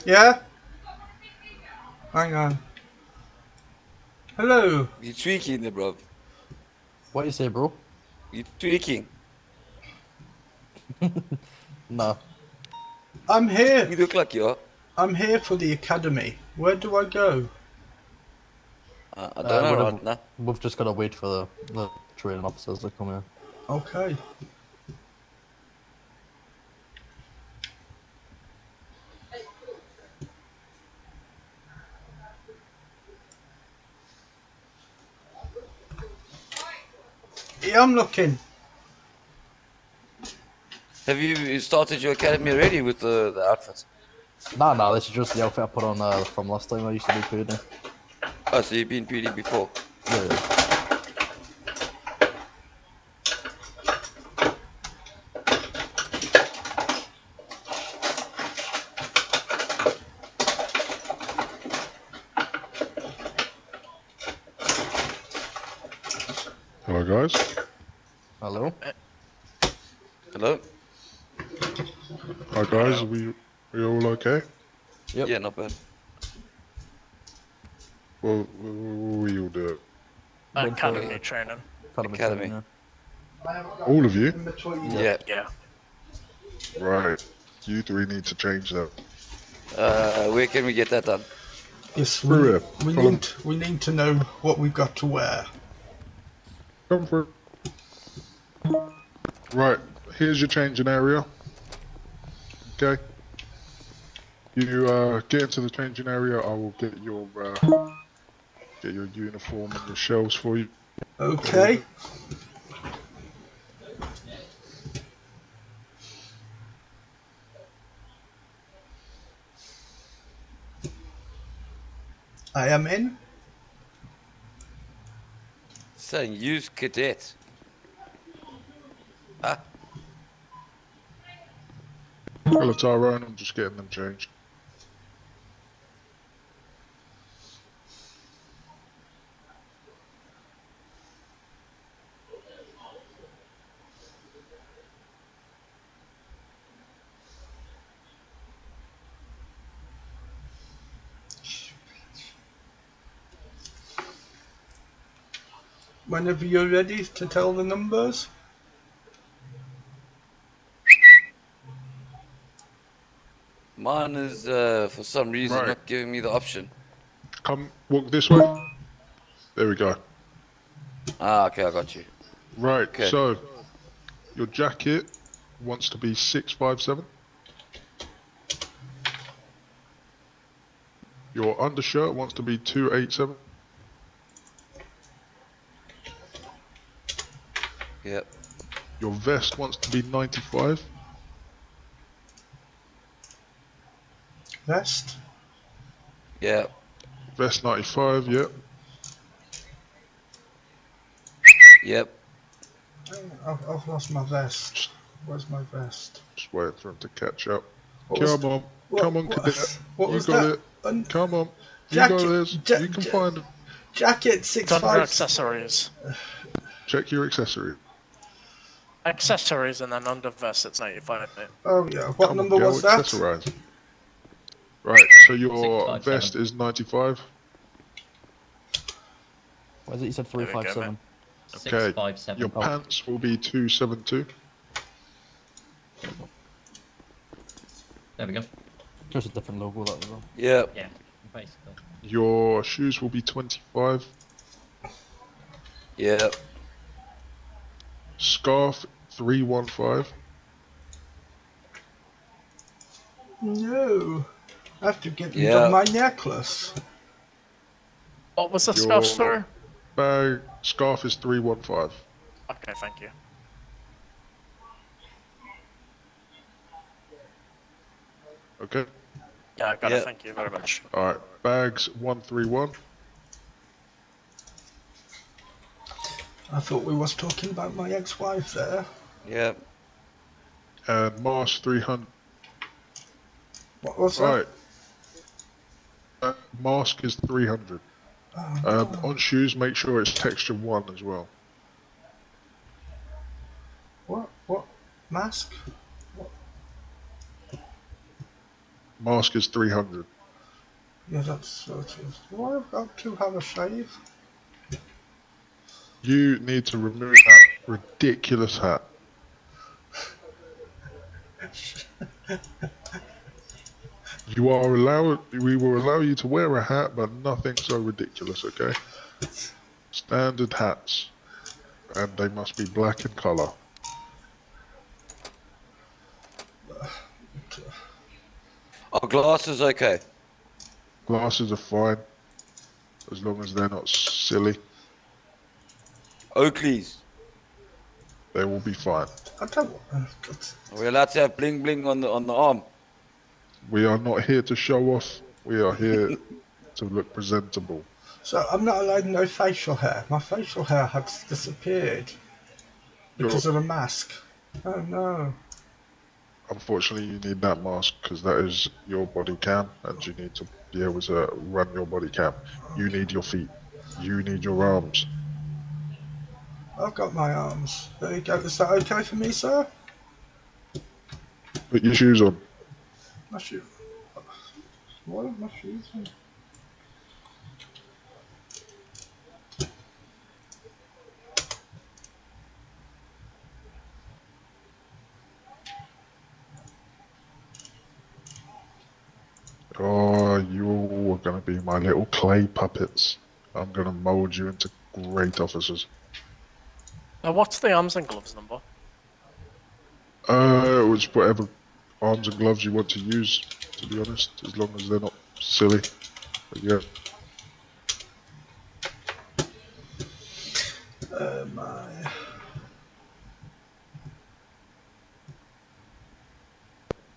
Yeah? Hang on. Hello. You tweaking there, bro. What you say, bro? You tweaking. No. I'm here. You look like you are. I'm here for the academy. Where do I go? I don't know right We've, now. we've just got to wait for the training officers to come in. Okay. Yeah, I'm looking. Have you started your academy already with the outfit? Nah, this is just the outfit I put on from last time I used to do PD. Oh, so you've been PD before. Yeah. Hello, guys. Hello? Hello? Hi, guys. We all okay? Yep. Yeah, not bad. Well, we all do it. Academy training. Academy. Academy. Training, All of you? Yeah. Yeah. Right. You three need to change that. Where can we get that done? Yes, Through here. we need to know what we've got to wear. Come through. Right. Here's your changing area. Okay. You get into the changing area. I will get your uniform and your shells for you. Okay. I am in. Saying use cadet. Ah, Hello, Tyrone. I'm just getting them changed. Whenever you're ready to tell the numbers. mine is for some reason Right. not giving me the option. Come, walk this way. There we go. Ah, okay, I got you. Right. Okay. So, your jacket wants to be 657. Your undershirt wants to be 287. Yep. Your vest wants to be 95. Vest. Yep. Vest 95, yep. Yep. I've lost my vest. Where's my vest? Just waiting for him to catch up. What was- Come on, what- come on, what- cadet. what You was got that? it. Come on, you Jacket- got this. ja- You can ja- find it. Jacket It's under 6'5". accessories. Check your accessory. Accessories and then under vest it's 95, mate. Oh yeah. What Come number on, girl, was that? accessorize. Right, so your 657. vest is 95. What is it? You said There we go, 357. Okay. 657. Your pants will be 272. There we go. Just a different logo, that was all. Yep. Yeah, basically. Your shoes will be 25. Yep. Scarf 315. No. I have to get rid Yeah. of my necklace. What was the Your- scarf store? Bag scarf is 315. Okay, thank you. Okay. Yeah, I got Yeah. it, thank you very much. Alright. Bags 131. I thought we was talking about my ex-wife there. Yep. And mask 300. What was that? Right. Mask is 300. Oh, On shoes, make sure it's texture 1 as well. What? Mask? Mask is 300. Yeah, that's sort of. Why have I got to have a shave? You need to remove that ridiculous hat. You are allowed. We will allow you to wear a hat, but nothing so ridiculous. Okay. Standard hats, and they must be black in color. Are glasses okay? Glasses are fine, as long as they're not silly. Oakleys. They will be fine. I don't. Are we allowed to have bling bling on the arm? We are not here to show off. We are here to look presentable. So I'm not allowed no facial hair. My facial hair has disappeared because of the mask. Oh no. Unfortunately, you need that mask because that is your body cam, and you need to be able to run your body cam. You need your feet. You need your arms. I've got my arms. There you go. Is that okay for me, sir? Put your shoes on. My shoe. What are my shoes on? Oh, you all are going to be my little clay puppets. I'm going to mold you into great officers. Now, what's the arms and gloves number? It's whatever arms and gloves you want to use, to be honest, as long as they're not silly. But yeah. My.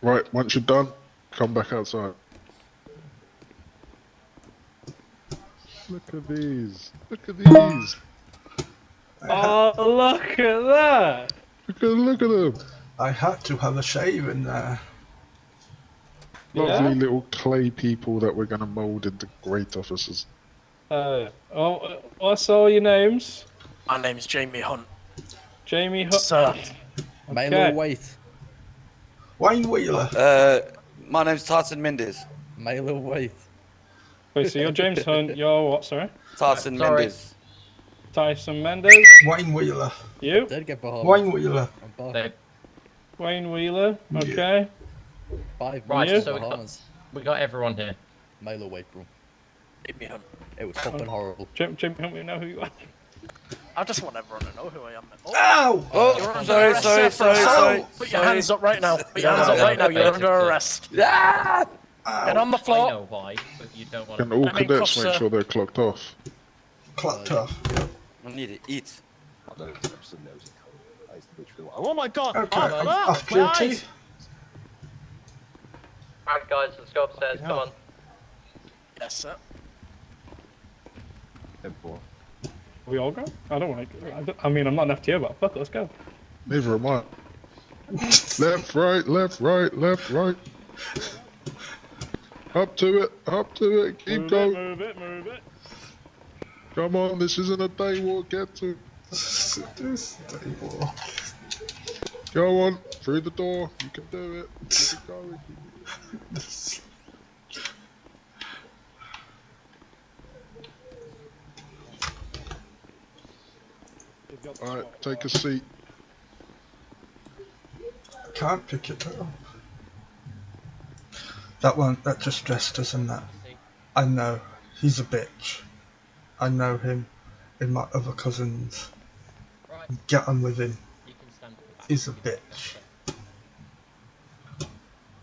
Right, once you're done, come back outside. Look at these. Look at these. Oh, look at that! Look at them. I had to have a shave in there. Lovely Yeah? little clay people that we're going to mold into great officers. What's all your names? My name's Jamie Hunt. Jamie Sir. Male or Okay. white? Wayne Wheeler. My name's Tyson Mendes. Male or white? Wait, so you're James Hunt, you're what, sorry? Tyson Sorry. Mendes. Tyson Mendes. Wayne Wheeler. You? Did get Bahamas. Wayne Wheeler. I'm back. They- Wayne Wheeler. Okay. 5 Right, months so in we got- Bahamas. We got everyone here. Male or white, bro? Jamie Hunt. It was fucking horrible. Jim Hunt, we know who you are. I just want everyone to know who I am. Oh, Ow! Oh, you're under sorry, arrest, sorry, sir, for sorry, assault. sorry. Put your hands up right now. Put your hands No, up no, right now. no, You're under basically. arrest. Ah! Get on the I floor. know why, but you don't want Can to. all I'm in cadets cuffs, make sir. sure they're clocked off? Clocked off. I need to eat. Oh my god. Okay, Oh, I'm ah, off my duty. eyes. Alright, guys, let's go upstairs. Come on. Yes, sir. We all go? I don't want to. I mean, I'm not an FTO, but fuck, let's go. Neither am I. Left, right, left, right, left, right. Up to it, keep going. Move it. Come on, this isn't a day walk, get to. This table. Go on, through the door, you can do it. Keep it going. Alright, take a seat. Can't pick it up. That just dressed us and that. I know. He's a bitch. I know him and my other cousins. Right, Get on with him. you can stand at the back. He's a bitch.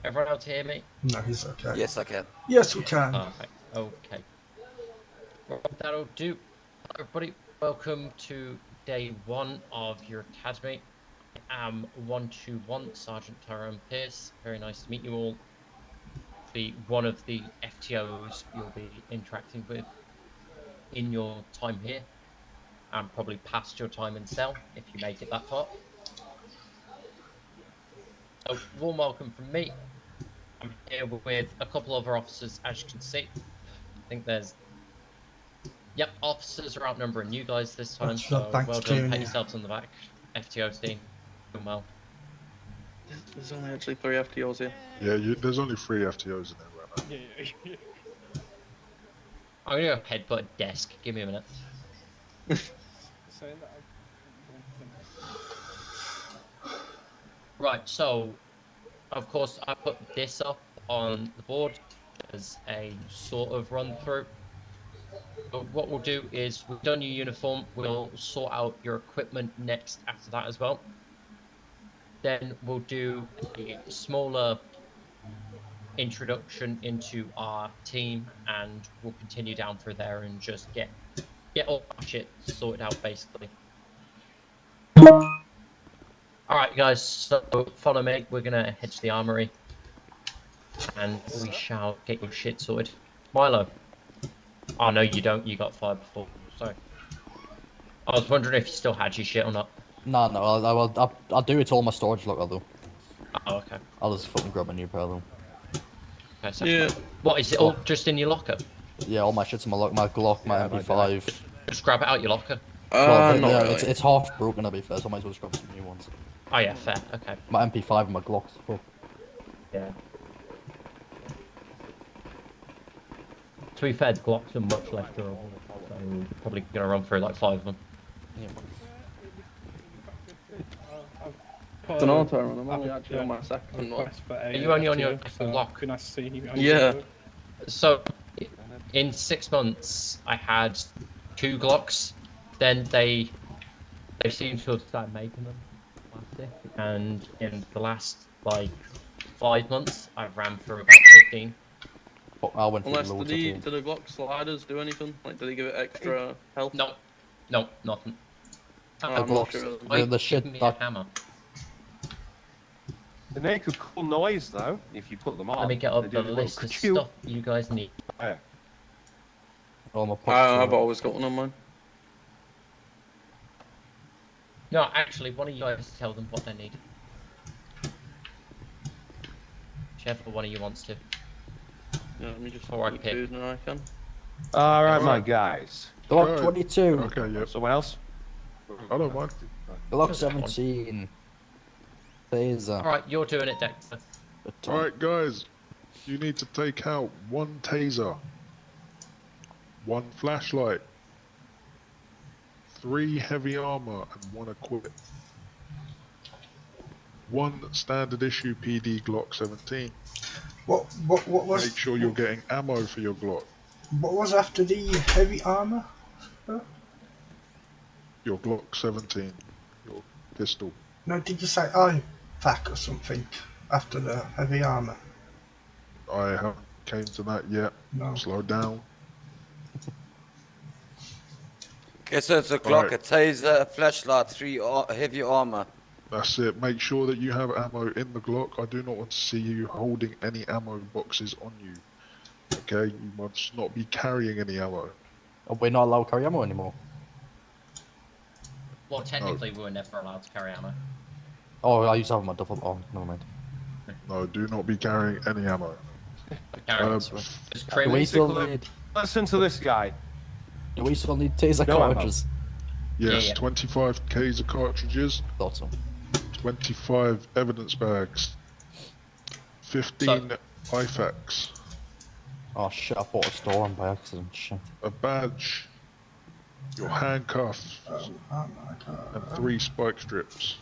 Everyone else hear me? No, he's okay. Yes, I can. Yes, we can. Perfect. Okay. Right, that'll do. Everybody, welcome to day 1 of your academy. I am 121 Sergeant Tyrone Pierce. Very nice to meet you all. Be one of the FTOs you'll be interacting with in your time here, and probably past your time in cell if you make it that far. So, warm welcome from me. I'm here with a couple other officers, as you can see. I think there's... Yep, officers are outnumbering you guys this time, That's so not thanks well to done. you. Pat yourselves on the back. FTO team, doing well. There's only actually 3 FTOs here. Yeah, there's only 3 FTOs in there right now. Yeah. I'm gonna go headbutt a desk. Give me a minute. Saying that. Right, so of course I put this up on the board as a sort of run through. But what we'll do is we've done your uniform, we'll sort out your equipment next after that as well. Then we'll do a smaller introduction into our team and we'll continue down through there and just get all our shit sorted out basically. Alright guys, so follow me, we're gonna head to the armory and we shall get your shit sorted. Milo. Oh no you don't, you got fired before, sorry. I was wondering if you still had your shit or not. No, I'll do it all my storage locker though. Oh, okay. I'll just fucking grab a new pair though. Okay, so Yeah. what, is it all just in your locker? Yeah, all my shit's in my locker, my Glock, my MP5. Just grab it out your locker. Well, Not yeah, really. it's half broken to be fair, so I might as well just grab some new ones. Oh yeah, fair, okay. My MP5 and my Glock's full. Yeah. To be fair, the Glocks are much less durable, so we're probably gonna run through like 5 of them. Yeah. It's an auto run, I'm only actually on my second one. Are you only on your second lock? Can I see you? Yeah. So, in 6 months, I had 2 Glocks. Then they seem to have started making them plastic, and in the last like 5 months, I've ran through about 15. I went through Unless, loads did the Glock sliders do anything? Like, did he give it extra health? No, nothing. Oh, The I'm not Glocks, sure. Wait, the give shit me a that hammer. They make a cool noise though, if you put them on. Let me get up They the do list of ka-chew. stuff you guys need. all my I've always got one on mine. No, actually, one of you guys tell them what they need. Whichever one of you wants to. Yeah, let me just Before I look pick. food and I can. Alright, my guys. Glock Right. 22. Okay, yep. Someone else? I don't mind. Glock Just one. 17. Taser. Alright, you're doing it, Dexter. Alright, guys. You need to take out 1 taser, 1 flashlight, 3 heavy armor, and 1 equip. 1 standard issue PD Glock 17. What was Make sure you're getting ammo for your Glock. what was after the heavy armor? Your Glock 17. Your pistol. No, did you say IFAK or something after the heavy armor? I haven't came to that yet. No. Slow down. Okay, so it's a Glock, Right. a taser, a flashlight, 3 heavy armor. That's it. Make sure that you have ammo in the Glock. I do not want to see you holding any ammo boxes on you. Okay? You must not be carrying any ammo. We're not allowed to carry ammo anymore. Well, technically, we were never allowed to carry ammo. Oh, I used to have my duffel. Oh, never mind. No, do not be carrying any ammo. Carrots. Just Do crim we still Basically- need? Listen to this guy. Do we still need taser No ammo. cartridges? Yes, Yeah. 25 Ks of cartridges, Thought so. 25 evidence bags, 15 IFAKs, Oh shit! I bought a store on by accident. Shit. a badge, your handcuffs, Oh my god. and 3 spike strips.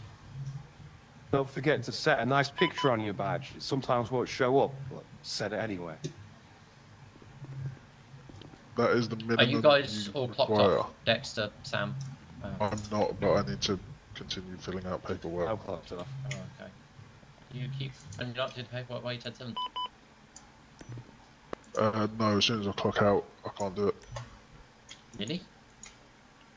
Don't forget to set a nice picture on your badge. It sometimes won't show up, but set it anyway. That is the minimum. Are you guys you all clocked require. off? Dexter, Sam? I'm not, but I need to continue filling out paperwork. I'm close enough. Oh, okay. You keep. And you're not doing the paperwork while you 10-7? No, as soon as I clock out, I can't do it. Really?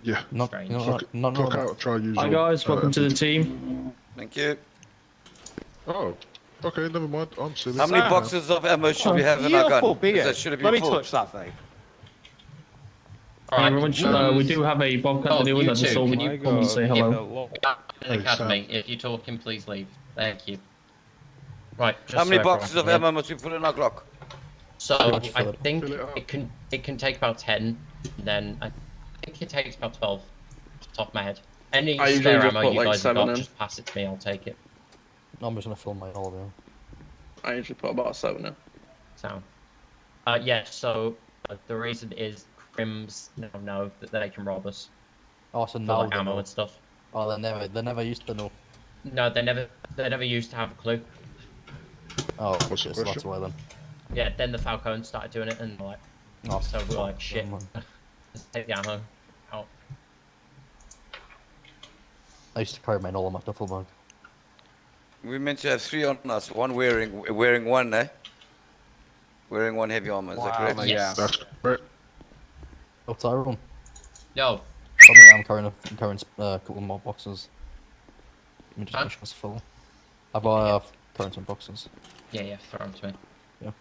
Yeah, Not, Strange. you know, clock, not, clock not, out, try use Hi your, guys, welcome to the team. Thank you. Oh, okay, never mind, I'm silly. How many Sam. boxes of ammo should we have in our Beautiful gun? beer. Because that should have Let been me full. touch that thing. Alright, We do have a Bobcat Oh, to deal with. you I just two, thought can we'd you come and say hello. in the academy. If you're talking, please leave. Thank you. Right. Just How many so boxes of everyone can ammo must we put in our Glock? hear. So much I for it. think Fill it up. it can take about 10. Then I think it takes about 12. Off the top of my head. Any I usually spare just ammo put you like guys have 7 got, in. just pass it to me. I'll take it. I'm just gonna fill my all now. I usually put about 7 in. Sound. Yeah, so the reason is Crims now know that they can rob us Oh, so for now like they ammo know. and stuff. Oh, they never used to know. No, they never used to have a clue. Oh, What's the okay, so that's question? why then. Yeah, then the Falcons started doing it, and like, Oh, so we're like, fuck shit, them, man. let's take the ammo out. I used to carry mine all in my duffel bag. We meant to have 3 on us. One wearing one, eh? Wearing one heavy armor. Is that Wow, correct? Yes. That's correct. Oh, Tyrone. Yo, Tell me I'm carrying a couple more boxes. Let me just Huh? make sure it's full. I've Yeah, carrying some boxes. yeah, throw them to me. Yeah.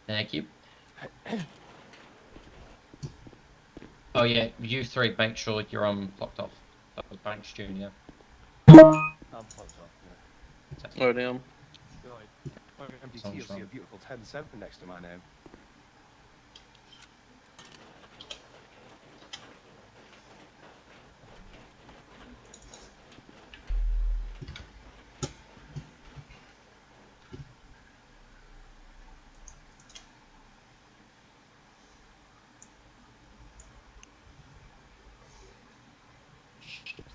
Thank you. Oh yeah, you three, make sure you're blocked off. That was Banks Junior. I'm fucked off. Yeah. Oh, damn. MDT, Sounds you'll see a wrong. beautiful 10-7 next to my name. Shit.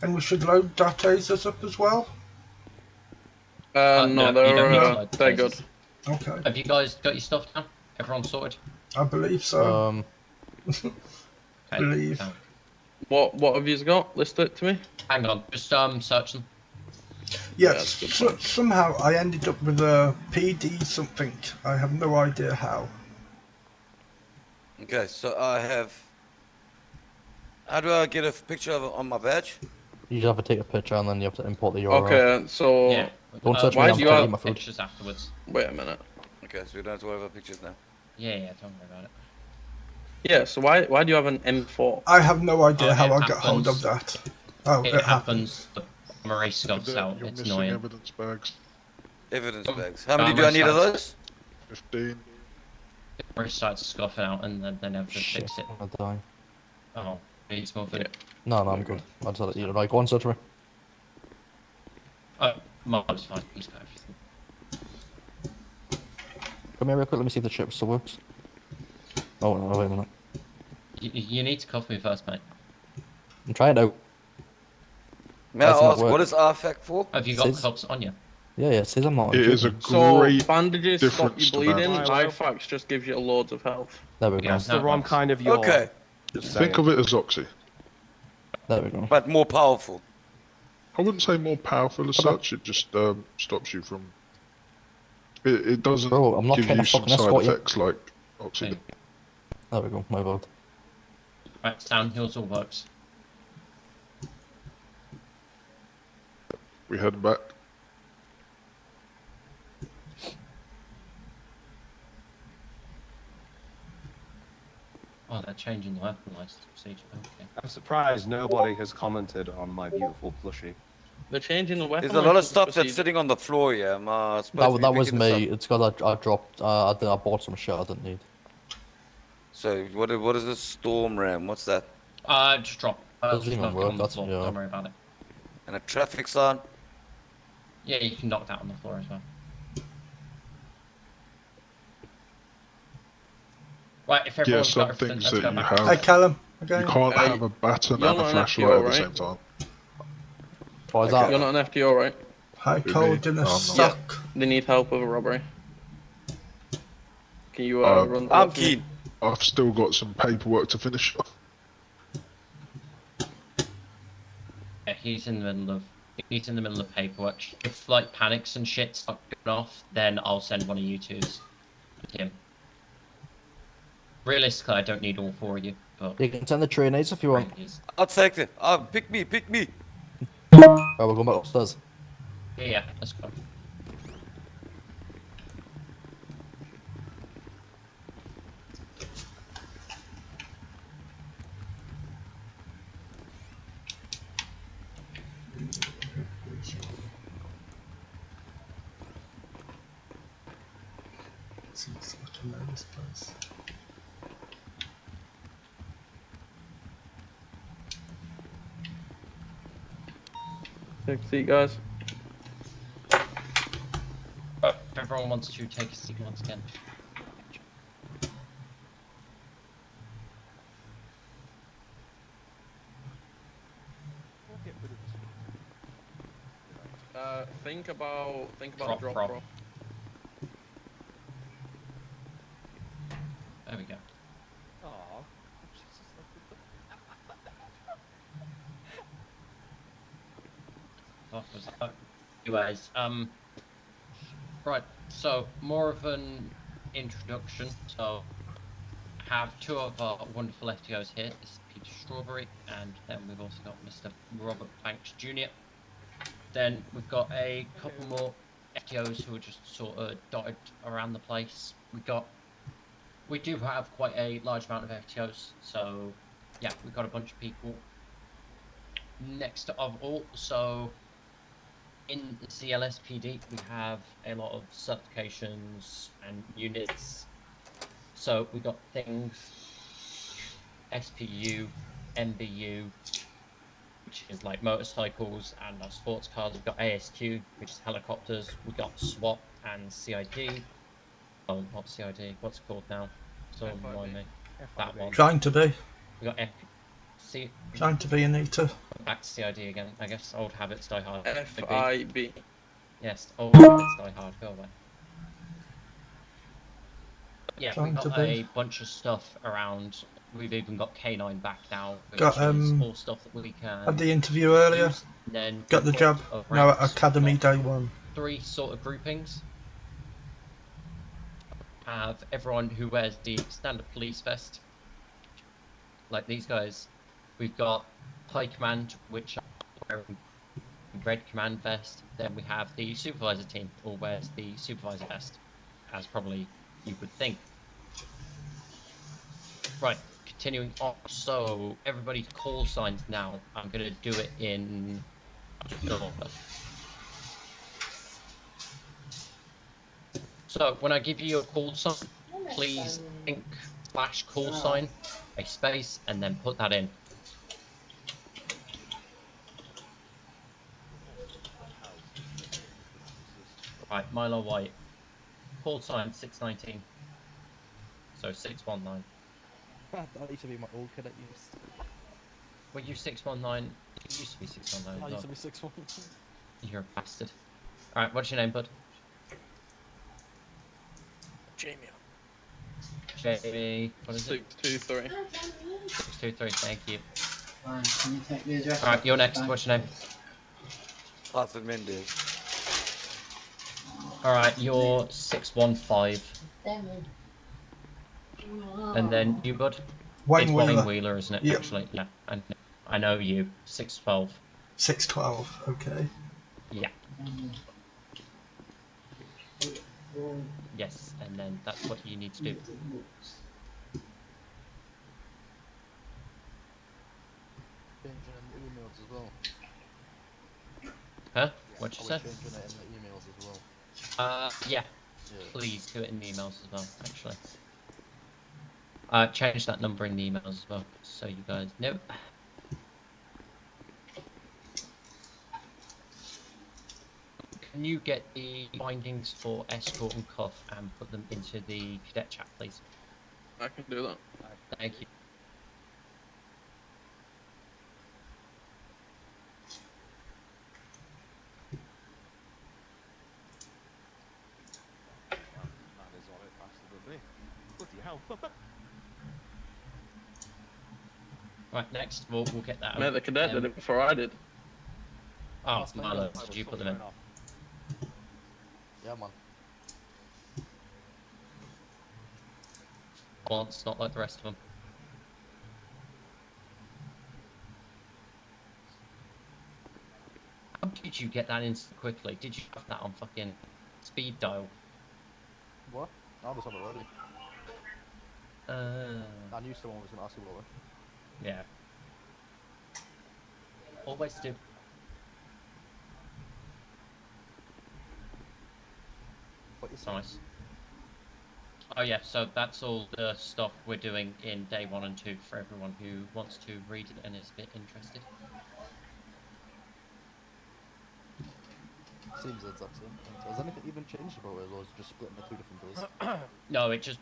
And we should load our tasers up as well. No, No, you don't they're need to load they're tasers. good. Okay, Have you guys got your stuff down? Everyone sorted? I believe so. Okay, Believe. sound. What have you got? List it to me. Hang on, just search them. Yes, that's good so, point. somehow I ended up with a PD something. I have no idea how. Okay, so I have. How do I get a picture of it on my badge? You just have to take a picture and then you have to import the URL. Okay, so Yeah. Don't touch why me, I'm do you trying to have- eat my food. Pictures afterwards. wait a minute. Okay, so we don't have to worry about pictures now. Yeah, don't worry about it. Yeah, so why do you have an M4? I have no idea Oh, how it I got hold of happens. that. Oh, It happens. The primary scuffs Evident- out. You're It's missing annoying. evidence bags. Evidence Oh, bags. How many do I need of those? 15. The primary starts scuffing out, and then they never just Shit, fix it. I'm gonna die. Oh, need some more food. No, I'm good. I just had to eat it. Right, go on, search me. Oh, Mark's fine. He's got everything. Come here real quick, let me see if the chip still works. Oh, no, wait a minute. You need to cuff me first, mate. I'm trying it out. May I That's not ask, work. what is RFAC for? Have you got Says- cuffs on you? Yeah, it says I'm not. It is a joking. So great bandages stop you difference to bleeding. bandages. IFAX just gives you loads of health. There we Yeah, go. no. That's the wrong works. kind of yaw. Okay, Just Think saying. of it as Oxy. There we go. but more powerful. I wouldn't say more powerful as Okay. such, it just stops you from... It doesn't Bro, I'm not give trying you to some fucking side escort you. effects like Oxy. Hey. There we go, my bad. Right, downhills all works. We heading back. Oh, they're changing the weapon license procedure. Okay. I'm surprised nobody has commented on my beautiful plushie. They're changing the weapon. There's a lot of license stuff that's procedure. sitting on the floor here. Am I supposed to be That was picking this me. up? It's because I dropped. I bought some shit I didn't need. So what is this storm ram? What's that? Just drop. Doesn't Just even knock it work, on the that's- floor. yeah. Don't worry about it. And a traffic sign? Yeah, you can knock that on the floor as well. Right, if everyone's some got everything, things let's that go you back. have- Hey, Callum. You Again. can't Hey, have a baton you're and a not an flashlight FTO, at the right? same time. What is Okay. that? You're not an FTO, right? Hi, Who, me? cold in No, a I'm not. sock. They need help with a robbery. Can you Uh, run through I'm that for me? keen. I've still got some paperwork to finish off. Yeah, he's in the middle of paperwork. If like panics and shit start going off, then I'll send one of you twos with him. Realistically, I don't need all four of you, but You can send the trainees if you want. I'll take it. Pick me, pick me. Right, we're going back upstairs. yeah, let's go. Seems like I know this place. Take a seat, guys. If everyone wants to take a seat once again. Think about Drop. There we go. Aw. What was that? Anyways, right, so more of an introduction. So I have two of our wonderful FTOs here. This is Peter Strawberry, and then we've also got Mr. Robert Banks Jr. Then we've got a couple more FTOs who are just sort of dotted around the place. We do have quite a large amount of FTOs, so yeah, we've got a bunch of people. Next of all, so in the CLSPD, we have a lot of certifications and units. So we got things SPU, MBU, which is like motorcycles and our sports cars. We've got ASQ, which is helicopters. We got SWAT and CID. Oh, not CID. What's it called now? So remind me. That one. Trying to be. We got C. Trying to be Anita. Back to CID again. I guess old habits die hard. FIB. Yes, old habits die hard. Go away. Yeah, Trying we've to got be. a bunch of stuff around. We've even got K9 back now, which Got, is all stuff that we can. Had the interview earlier. use. Then Got the job. of Now at ranks. Academy We've got Day 1. 3 sort of groupings. Have everyone who wears the standard police vest, like these guys. We've got High Command, which are wearing red command vest. Then we have the supervisor team, all wears the supervisor vest, as probably you would think. Right, continuing on. So everybody's call signs now. I'm gonna do it in order. So when I give you a call sign, please think / call sign, a space, and then put that in. Right, Milo White. Call sign 619. So 619. That used to be my old cadet use. Well, you 619. It used to be 619. I as used to well. be 6'1". You're a bastard. Alright, what's your name, bud? Jamie. Jamie. What is it? 623. 623, thank you. Fine, can you take the address? Alright, you're next. What's your name? Arthur Mendes. Alright, you're 615. And then you, bud? Wayne It's Wheeler. Wayne Wheeler, isn't it? Yep. Actually, yeah. I know you. 612. 612. Okay. Yeah. Yes, and then that's what you need to do. Changing in the emails as well. Huh? What'd you Are say? we changing it in the emails as well? Yeah. Yeah. Please do it in the emails as well, actually. Change that number in the emails as well, so you guys know. Can you get the findings for escort and cuff and put them into the cadet chat, please? I can do that. Thank you. That is on it faster than me. Bloody hell. Right, next we'll get that. Mate, the cadet did it before I did. Oh, That's fine, Milo, yeah. did you put them in? Yeah, man. Once, not like the rest of them. How did you get that in so quickly? Did you have that on fucking speed dial? What? I just have it ready. I knew someone was going to ask you about it. Yeah. Always do. What you It's saying? nice. Oh yeah, so that's all the stuff we're doing in day 1 and 2 for everyone who wants to read it and is a bit interested. Seems the exact same. Has anything even changed about it, or is it just split into 2 different days? No, we just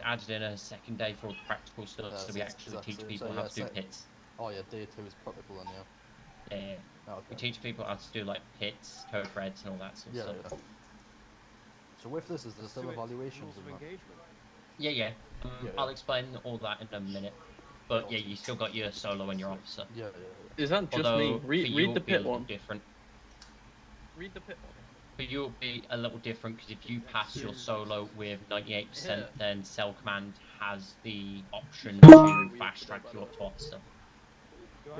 added in a second day for all the practical stuff, so we it's actually exact teach same. people So, how yeah, to do pits. Oh yeah, day 2 is practical then, yeah. Yeah. Oh, We okay. teach people how to do like pits, toe threads, and all that sort of Yeah, stuff. yeah. So with this, is there still evaluations Rules of in that? engagement. Yeah. Yeah, I'll yeah. explain all that in a minute. But yeah, you still got your solo and your officer. Yeah. Is that just Although me? for Read you, the it'll be a pit little one. different. Read the pit one. For you, it'll be a little different because if you pass your solo with 98%, then Cell Command has the option to fast track you up to officer.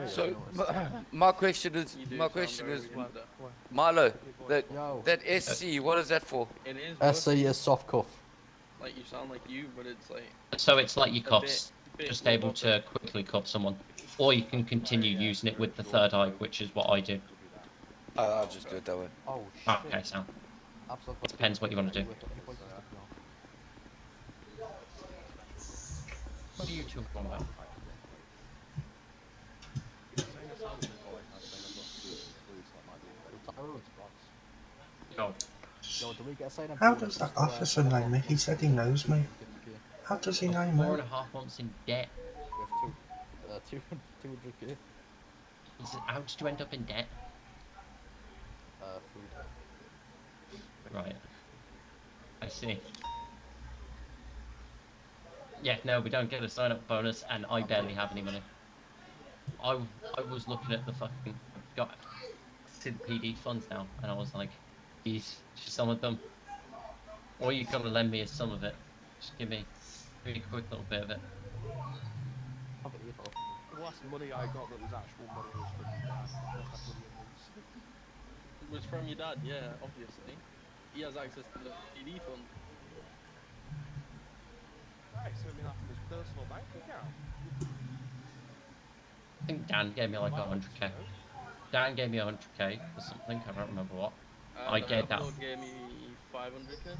So my question is, Milo, that SC, what is that for? It is. SC is soft cuff. Like you sound like you, but it's like. So it's like your cuffs, bit just able robotic. to quickly cuff someone. Or you can continue using it with the third eye, which is what I do. I'll just do it that way. Oh shit. Okay, so I've still got depends what you want to do. Your voice is cutting off. What are you two on about? Yo, do we get a sign-up How bonus does that to, officer know me? He said he knows me. 50k? How does he know me? 4.5 months in debt. With 200k. How did you end up in debt? Food. Right. I see. Yeah, no, we don't get a sign-up bonus, and I barely have any money. I was looking at the fucking got see the PD funds now, and I was like, "Geez, some of them, or you gotta lend me some of it. Just give me a quick little bit of it." The last money I got that was actual money was from my dad. I've not had money in months. It was from your dad, yeah, obviously. He has access to the PD fund. Right, so I mean that from his personal bank account. I think Dan gave me like 100k. Dan gave me 100k for something, I don't remember what. I gave that. Diablo gave me 500k.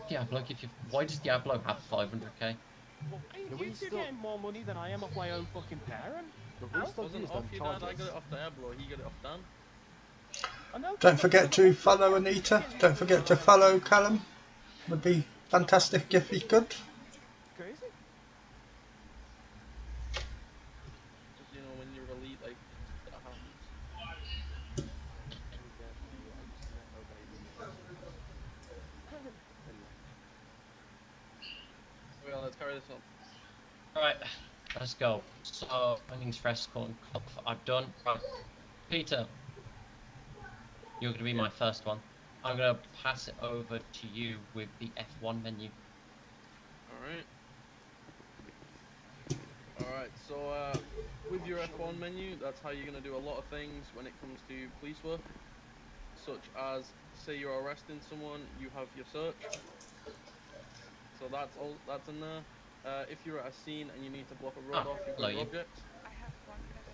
Diablo give you. Why does Diablo have 500k? Well, you two getting more money than I am off my own fucking parent? It wasn't off your dad, I got it off Diablo, he got it off Dan. Don't forget to follow Anita. Don't forget to follow Callum. Would be fantastic if he could. Crazy. You know, when you're elite, like, that happens. Well, let's carry this on. Alright, let's go. So, findings fresh corn cup I've done. Right. Peter, you're going to be my first one. I'm going to pass it over to you with the F1 menu. Alright, so with your F1 menu, that's how you're going to do a lot of things when it comes to police work. Such as, say you're arresting someone, you have your search. So that's in there. If you're at a scene and you need to block a road off, you've got your objects.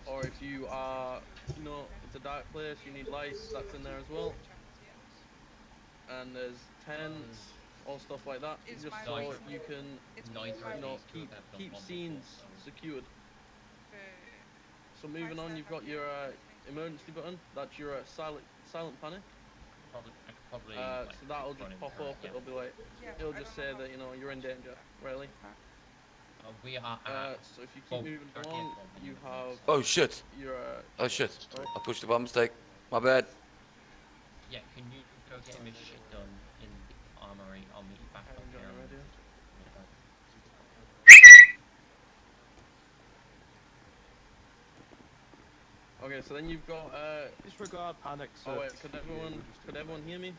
Or if you are, you know, it's a dark place, you need lights, that's in there as well. And there's tents, all stuff like that, just so you can, you know, keep scenes secured. So moving on, you've got your emergency button. That's your silent panic. Probably so that'll just pop up. It'll be like, it'll just say that, you know, you're in danger, really. We are so if you keep moving along, you have. Oh shit! Your. Oh shit! I pushed it by mistake. My bad. Yeah, can you go get him his shit done in the armory? I'll meet you back up here. Okay, so then you've got disregard panic. Oh wait, could everyone hear me?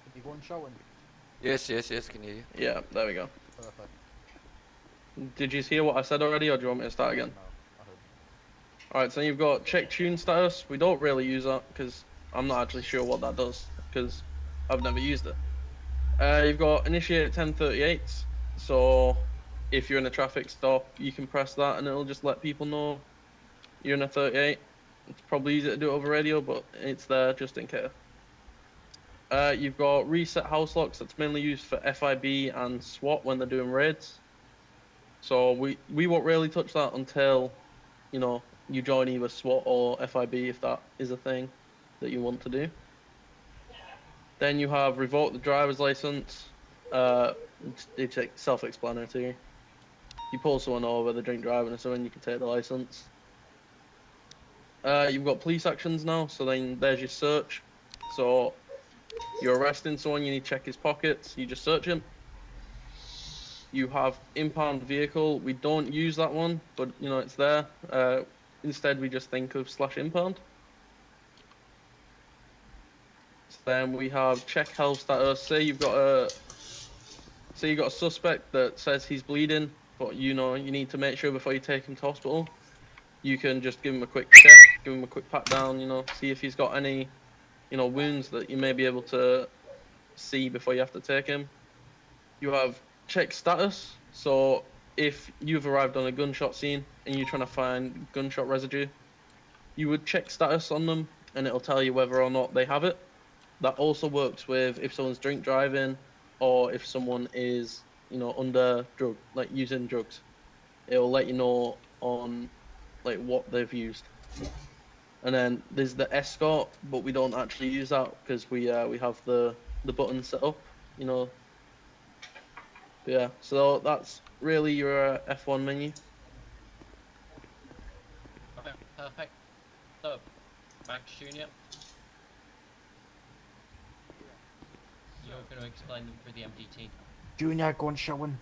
Could you go and show him? Yes, can you hear you? Yeah, there we go. Perfect. Did you hear what I said already, or do you want me to start again? No, I heard. Alright, so you've got check tune status. We don't really use that because I'm not actually sure what that does because I've never used it. You've got initiate 1038. So if you're in a traffic stop, you can press that and it'll just let people know you're in a 38. It's probably easier to do it over radio, but it's there just in case. You've got reset house locks. That's mainly used for FIB and SWAT when they're doing raids. So we won't really touch that until, you know, you join either SWAT or FIB if that is a thing that you want to do. Then you have revoke the driver's license. It's self-explanatory. You pull someone over, they're drink driving or something, you can take the license. You've got police actions now, so then there's your search. So you're arresting someone, you need to check his pockets, you just search him. You have impound vehicle. We don't use that one, but you know it's there. Instead, we just think of /impound. So then we have check health status. Say you've got a suspect that says he's bleeding, but you know you need to make sure before you take him to hospital. You can just give him a quick check, give him a quick pat down. You know, see if he's got any, you know, wounds that you may be able to see before you have to take him. You have check status. So if you've arrived on a gunshot scene and you're trying to find gunshot residue, you would check status on them and it'll tell you whether or not they have it. That also works with if someone's drink driving or if someone is, you know, under drug, like using drugs. It'll let you know on like what they've used. And then there's the escort, but we don't actually use that because we have the button set up, you know. But yeah, so that's really your F1 menu. Okay, perfect. So, Max Junior. You're going to explain them through the MDT. Junior, go and show him.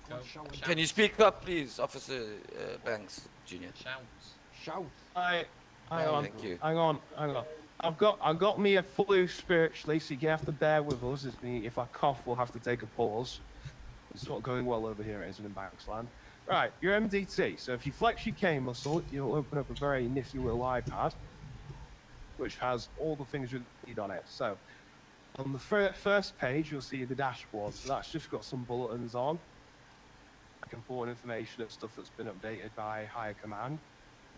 Go. Can you speak up, please, Officer Banks, Junior? Shouts. Shout. Hang on. Thank you. Hang on. I've got me a fully spiritually, so you have to bear with us. If I cough, we'll have to take a pause. It's not going well over here, isn't it, in Banksland? Right, your MDT. So if you flex your K muscle, you'll open up a very nifty little iPad, which has all the things you need on it. So on the first page, you'll see the dashboard. So that's just got some bulletins on, like important information and stuff that's been updated by higher command.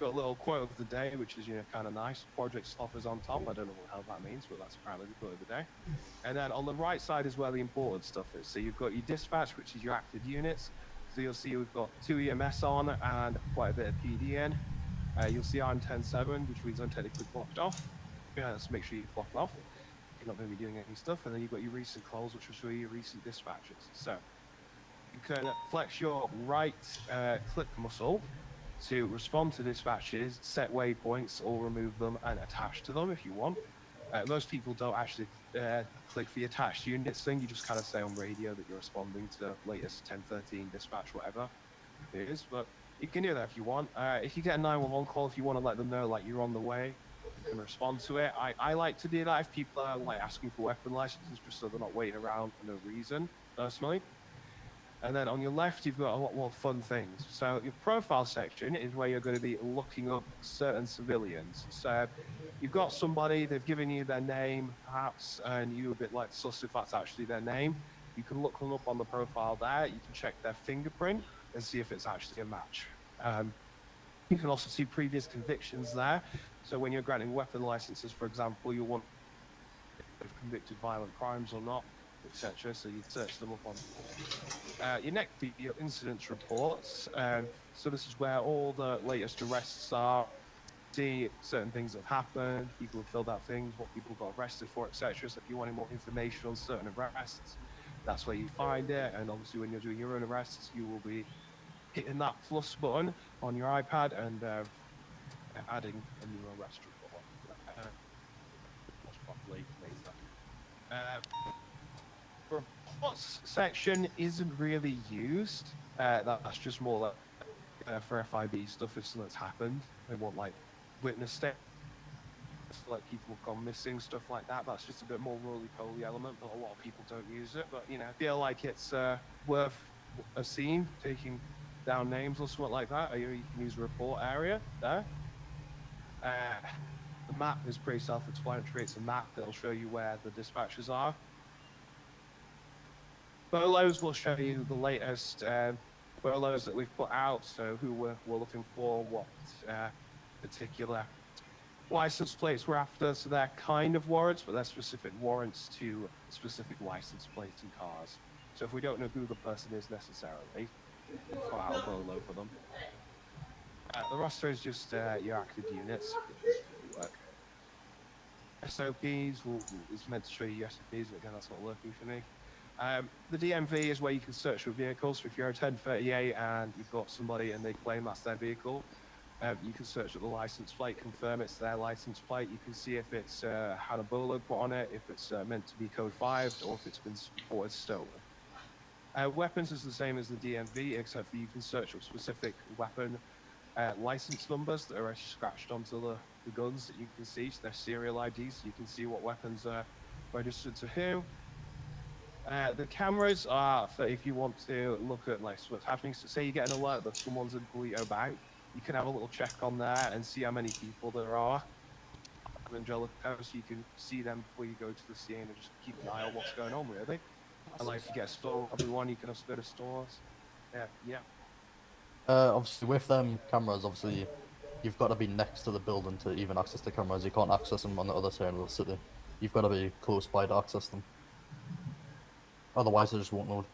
Got a little quote of the day, which is, you know, kind of nice. Project stuff is on top. I don't know what the hell that means, but that's apparently the quote of the day. And then on the right side is where the important stuff is. So you've got your dispatch, which is your active units. So you'll see we've got 2 EMS on and quite a bit of PD in. You'll see I'm 10-7, which means I'm technically clocked off. Yeah, let's make sure you clock off. You're not going to be doing any stuff. And then you've got your recent calls, which will show you your recent dispatches. So you can flex your right click muscle to respond to dispatches, set waypoints, or remove them and attach to them if you want. Most people don't actually click the attached units thing. You just kind of say on radio that you're responding to the latest 1013 dispatch, whatever it is. But you can do that if you want. If you get a 911 call, if you want to let them know like you're on the way, you can respond to it. I like to do that if people are like asking for weapon licenses, just so they're not waiting around for no reason, personally. And then on your left, you've got a lot more fun things. So your profile section is where you're going to be looking up certain civilians. So you've got somebody, they've given you their name, perhaps, and you're a bit like sus if that's actually their name. You can look them up on the profile there. You can check their fingerprint and see if it's actually a match. You can also see previous convictions there. So when you're granting weapon licenses, for example, you want if they've convicted violent crimes or not, etc. So you search them up on your next be your incidents reports. So this is where all the latest arrests are. See certain things that have happened, people have filled out things, what people got arrested for, etc. So if you want more information on certain arrests, that's where you find it. And obviously when you're doing your own arrests, you will be hitting that plus button on your iPad and adding a new arrest report. Most probably later. Reports section isn't really used. That's just more like for FIB stuff if something's happened. They want like witness statements, like people have gone missing, stuff like that. That's just a bit more roly-poly element, but a lot of people don't use it. But you know, feel like it's worth a scene, taking down names or something like that. You can use a report area there. The map is pretty self-explanatory. It's a map that'll show you where the dispatches are. Bolos will show you the latest bolos that we've put out, so who we're looking for, what particular license plates we're after, so they're kind of warrants, but they're specific warrants to specific license plates and cars. So if we don't know who the person is necessarily, we'll throw out a bolo for them. The roster is just your active units. It doesn't really work. SOPs is meant to show you SOPs, but again, that's not working for me. The DMV is where you can search for vehicles. So if you're a 1038 and you've got somebody and they claim that's their vehicle, you can search at the license plate, confirm it's their license plate. You can see if it's had a bolo put on it, if it's meant to be code 5, or if it's been reported stolen. Weapons is the same as the DMV, except for you can search up specific weapon license numbers that are scratched onto the guns that you can see. So they're serial IDs. So you can see what weapons are registered to who. The cameras are for if you want to look at like what's happening. So say you get an alert that someone's in Polito Bank, you can have a little check on there and see how many people there are. Angelico, so you can see them before you go to the scene and just keep an eye on what's going on, really. And like if you get a store robbery one, you can also go to stores. Yeah. Obviously, with them cameras, obviously, you've got to be next to the building to even access the cameras. You can't access them on the other side of the city. You've got to be close by to access them. Otherwise, they just won't load.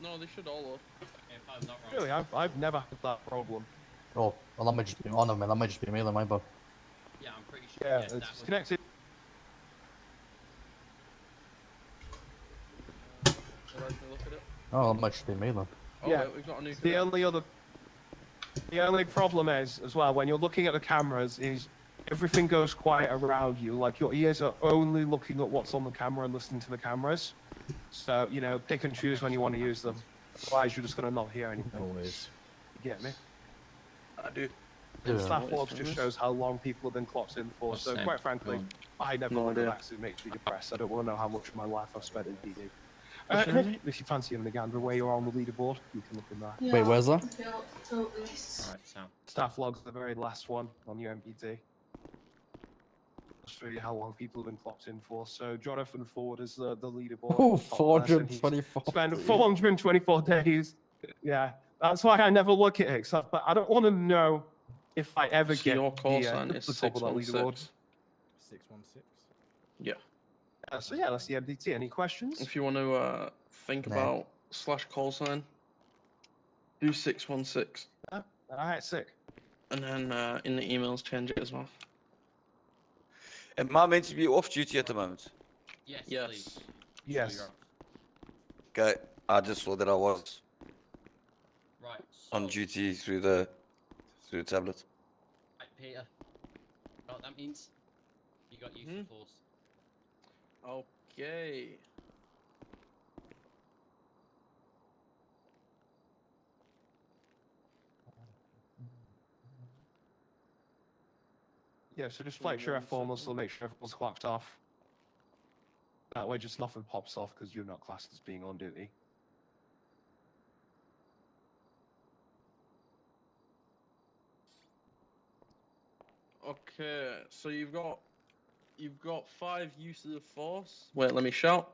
No, they should all load. If I'm not wrong. Really, I've never had that problem. Oh, well, that might just be on them, and that might just be me, then my bad. Yeah, I'm pretty sure. Yeah, that it's was- connected. So let me look at it. Oh, that might just be me then. Oh, Yeah. wait, we've got a new The only problem is, as well, when you're looking at the cameras, is everything goes quiet around you. Like your ears are only looking at what's on the camera and listening to the cameras. So pick and choose when you want to use them. Otherwise, you're just gonna not hear anything. Always. You get me? I do. And Yeah. staff logs just shows how long people have been clocked in for. So quite frankly, I never No look at idea. that to make me depressed. I don't want to know how much of my life I've spent in PD. If you fancy having a gander where you're on the leaderboard, you can look in there. Wait, where's that? Totally. Alright, so. Staff logs, the very last one on your MPT. I'll show you how long people have been clocked in for. So Jonathan Ford is the leaderboard. Oh, top person. He's 424. spent 424 days. Yeah, that's why I never look at it. But I don't want to know if I ever So get your call the sign is top of that leaderboard. 616. 616. Yeah. So yeah, that's the MDT. Any questions? If you want to think Nah. about / call sign, do 616. All right, sick. And then in the emails, change it as well. Am I meant to be off duty at the moment? Yes, Yes. please. Yes. So Okay, I just saw that I was you're right. on so- duty through the tablet. Right, Peter. You know what that means? You got use of force. Okay. Yeah, so just flex your F4 muscle, make sure everyone's clocked off. That way just nothing pops off because you're not classed as being on duty. Okay, so you've got 5 uses of force. Wait, let me shout.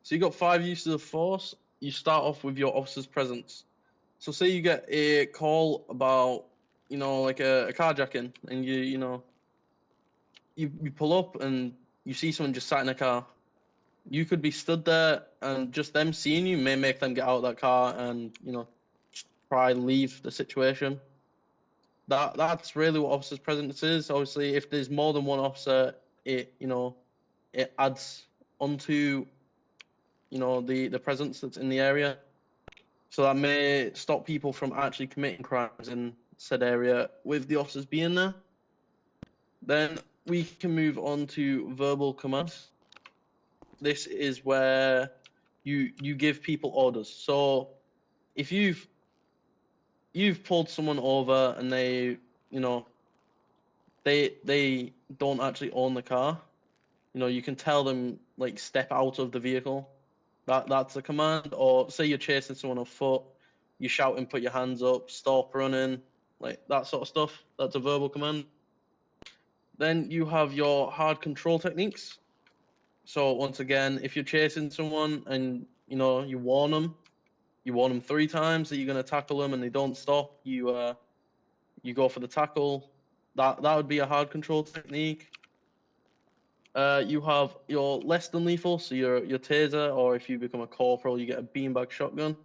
So you got 5 uses of force. You start off with your officer's presence. So say you get a call about, like a carjacking, and you pull up and you see someone just sat in a car. You could be stood there, and just them seeing you may make them get out of that car and try leave the situation. That's really what officer's presence is. Obviously, if there's more than one officer, it adds onto the presence that's in the area. So that may stop people from actually committing crimes in said area with the officers being there. Then we can move on to verbal commands. This is where you give people orders. So if you've pulled someone over and they they don't actually own the car, you can tell them like step out of the vehicle. That's a command. Or say you're chasing someone on foot, you shout and put your hands up, stop running, like that sort of stuff. That's a verbal command. Then you have your hard control techniques. So once again, if you're chasing someone and you warn them 3 times that you're gonna tackle them and they don't stop, you you go for the tackle. That would be a hard control technique. You have your less than lethal, so your taser, or if you become a corporal, you get a beanbag shotgun.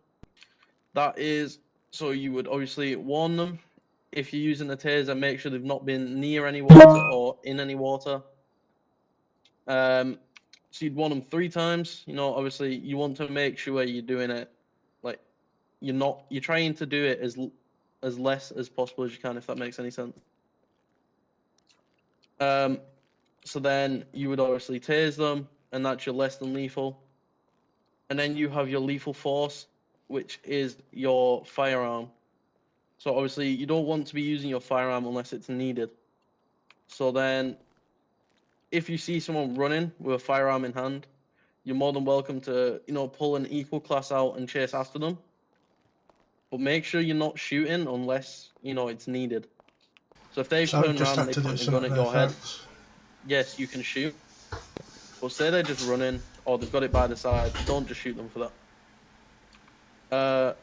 That is, so you would obviously warn them. If you're using a taser, make sure they've not been near any water or in any water. So you'd warn them 3 times. You know, obviously you want to make sure you're doing it, like you're trying to do it as less as possible as you can, if that makes any sense. So then you would obviously tase them, and that's your less than lethal. And then you have your lethal force, which is your firearm. So obviously you don't want to be using your firearm unless it's needed. So then, if you see someone running with a firearm in hand, you're more than welcome to, pull an equal class out and chase after them. But make sure you're not shooting unless, it's needed. So if they've So I turned just around and have they to do point a gun something at there, your head, folks. yes, you can shoot. But say they're just running, or they've got it by the side, don't just shoot them for that.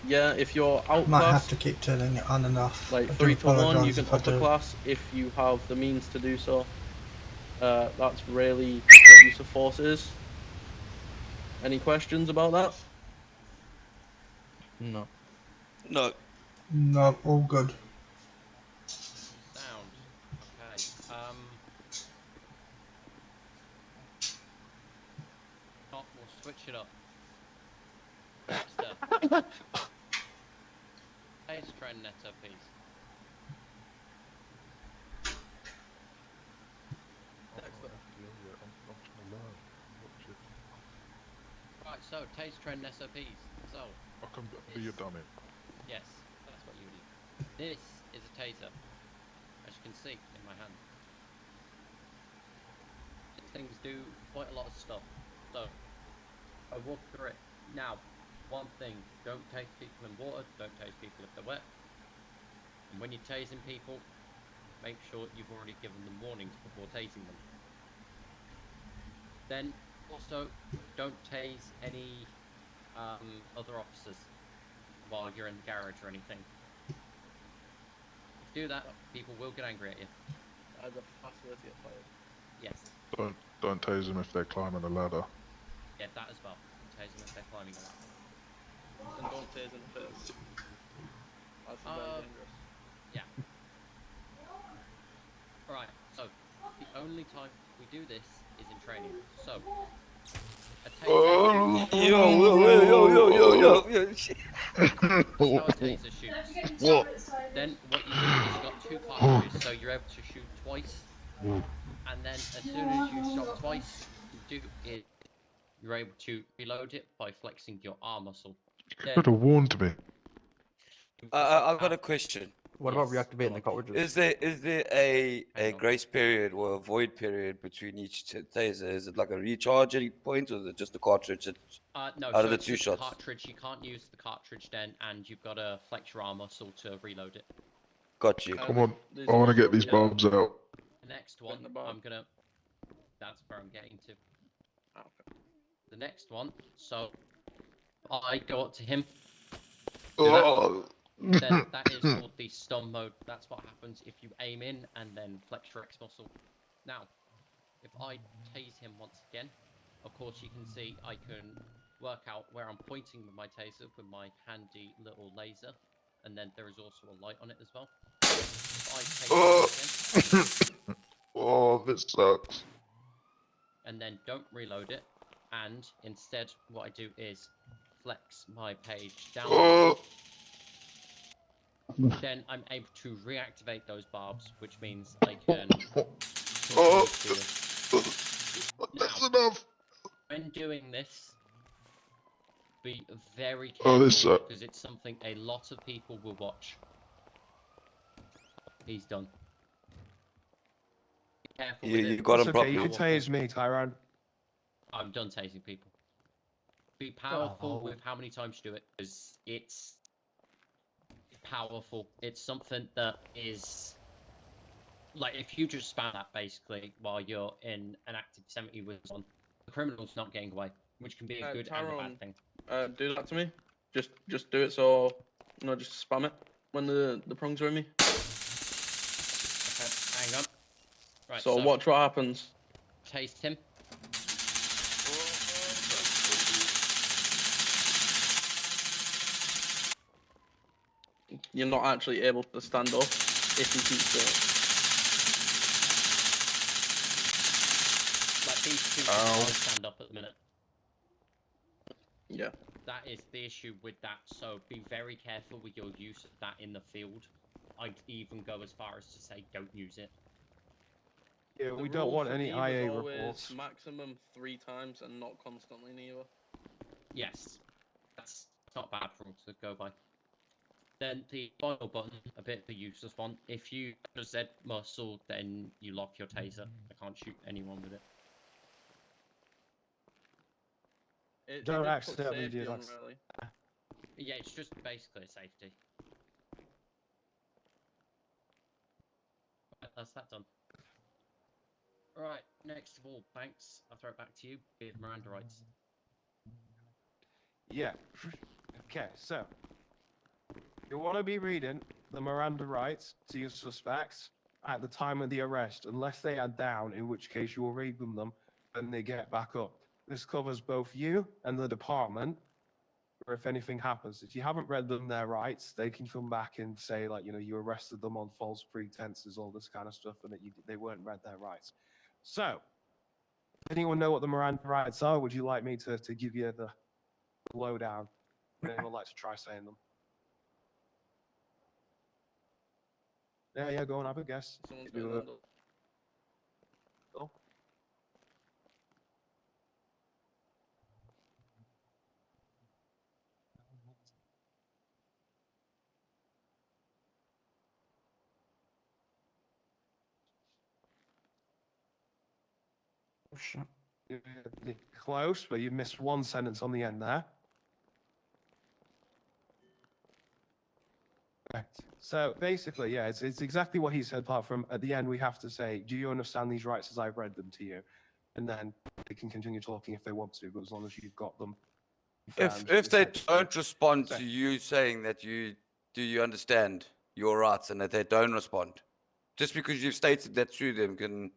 Yeah, if you're Might have outclassed, to keep turning it on and off. like I do 3 to 1, you apologise can if I do. upperclass if you have the means to do so. That's really what use of force is. Any questions about that? No. No. No, all good. Sound. Okay. We'll switch it up. Dexter. Ace Trend Netter, please. Dexter. Right, so Taste Trend SOPs. So I can be your dummy. yes, that's what you need. This is a taser, as you can see in my hand. These things do quite a lot of stuff. So I walk through it. Now, one thing, don't tase people in water, don't tase people if they're wet. And when you're tasing people, make sure you've already given them warnings before tasing them. Then also don't tase any other officers while you're in the garage or anything. If you do that, people will get angry at you. That's a fast way to get fired. Yes. Don't tase them if they're climbing a ladder. Yeah, that as well. Tase them if they're climbing a ladder. And don't tase in the face. That's very dangerous. Yeah. Alright, so the only time we do this is in training. So a taser Shit. that's how a taser shoots. What? Then what you do is you've got 2 cartridges, so you're able to shoot twice. And then as soon as you shot twice, what you do is you're able to reload it by flexing your arm muscle. You could have warned me. I've got a question. What about reactivating the cartridges? Is there a Hang on. grace period or a void period between each taser? Is it like a recharge at any point, or is it just a cartridge? No, out so of the it's 2 just shots? a cartridge. You can't use the cartridge then, and you've got to flex your arm muscle to reload it. Got you. Come on, I want to get these bulbs out. The next one, I'm gonna. That's where I'm getting to. Okay. The next one, so I go up to him. Oh. Then that is called the stun mode. That's what happens if you aim in and then flex your X muscle. Now, if I tase him once again, of course you can see I can work out where I'm pointing with my taser with my handy little laser, and then there is also a light on it as well. If I tase him again, Oh, this sucks. and then don't reload it, and instead what I do is flex my page down. Then I'm able to reactivate those barbs, which means I can continue to... That's enough. When doing this, be very Oh, this careful sucks. because it's something a lot of people will watch. He's done. Be careful with You it. got That's him okay, you properly. can tase me, Tyrone. I'm done tasing people. Be powerful with how many times you do it, because it's powerful. It's something that is like if you just spam that basically while you're in an active 70 with someone, the criminal's not getting away, which can be a good and a bad thing. Do that to me. Just do it. So just spam it. when the prongs are in me. Okay, hang on. Right, So watch what happens. Taste him. You're not actually able to stand up if he keeps doing it. Like these two can't stand up at the minute. Yeah. That is the issue with that, so be very careful with your use of that in the field. I'd even go as far as to say don't use it. Yeah, The we don't rule want for any Eve is IA always reports. maximum 3 times and not constantly neither. Yes, that's not a bad rule to go by. Then the final button, a bit of a useless one. If you use Z muscle, then you lock your taser. I can't shoot anyone with it. It Don't did put accidentally safety do on, that. really. Yeah, it's just basically a safety. Right, that's that done. Right, next of all, Banks, I'll throw it back to you with Miranda rights. Yeah. Okay, so you want to be reading the Miranda rights to your suspects at the time of the arrest, unless they are down, in which case you will read them when they get back up. This covers both you and the department, or if anything happens. If you haven't read them their rights, they can come back and say, like, you arrested them on false pretenses, all this kind of stuff, and that they weren't read their rights. So, anyone know what the Miranda rights are? Would you like me to give you the lowdown? Would anyone like to try saying them? Yeah, go on, have a guess. Someone's Do going it. under. Oh. Oh, shit. Close, but you missed one sentence on the end there. Right. So basically, yeah, it's exactly what he said, apart from at the end we have to say, do you understand these rights as I've read them to you? And then they can continue talking if they want to, but as long as you've got them. If confirmed, they essentially. don't respond So- to you saying that you understand your rights and that they don't respond, just because you've stated that to them,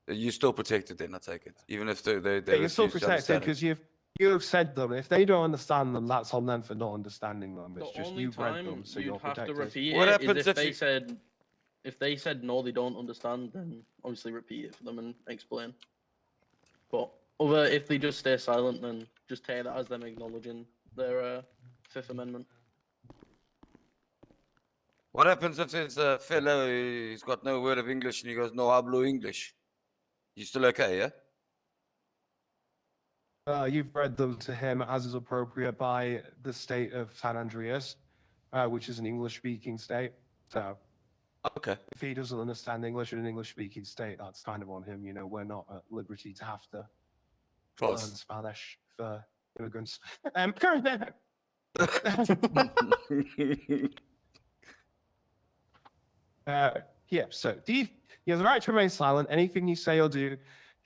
you're still protected then, I take it. Even if they Yeah, you're still refuse to protected understand it. because you've said them. If they don't understand them, that's on them for not understanding them. It's The just only you've read time them, so you'd you're have to protected. repeat What it is happens if they said no, they don't understand, then obviously repeat it for them and explain. But if they just stay silent, then just take that as them acknowledging their Fifth Amendment. What happens if there's a fellow who's got no word of English and he goes, no hablo English? You still okay, yeah? You've read them to him as is appropriate by the state of San Andreas, which is an English-speaking state. So Okay. if he doesn't understand English in an English-speaking state, that's kind of on him. We're not at liberty to have to learn Spanish for immigrants. Yeah, so you have the right to remain silent. Anything you say or do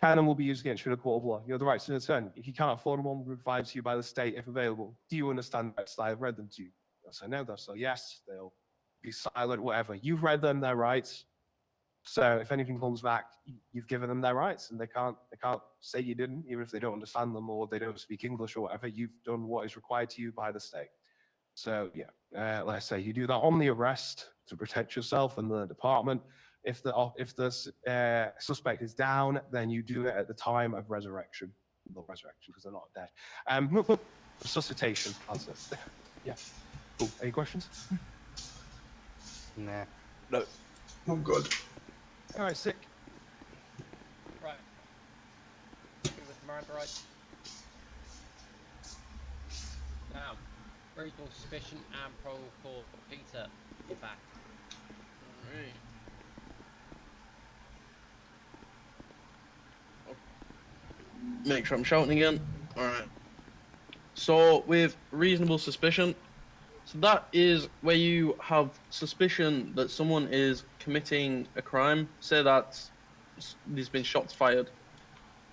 can and will be used against you in a court of law. You have the right to an attorney. If you cannot afford one, provided to you by the state if available. Do you understand the rights? I have read them to you. They'll say no, they'll say yes, they'll be silent, whatever. You've read them their rights. So if anything comes back, you've given them their rights, and they can't say you didn't, even if they don't understand them or they don't speak English or whatever. You've done what is required to you by the state. So yeah, let's say you do that on the arrest to protect yourself and the department. If the suspect is down, then you do it at the time of resurrection. Not resurrection because they're not dead. Resuscitation. That's it. Yeah. Cool. Any questions? Nah. No. I'm good. All right, sick. Right. Happy with Miranda rights? Now, reasonable suspicion and probable cause. Peter, you're back. Alright. Make sure I'm shouting again. Alright. So, with reasonable suspicion, so that is where you have suspicion that someone is committing a crime. Say that there's been shots fired,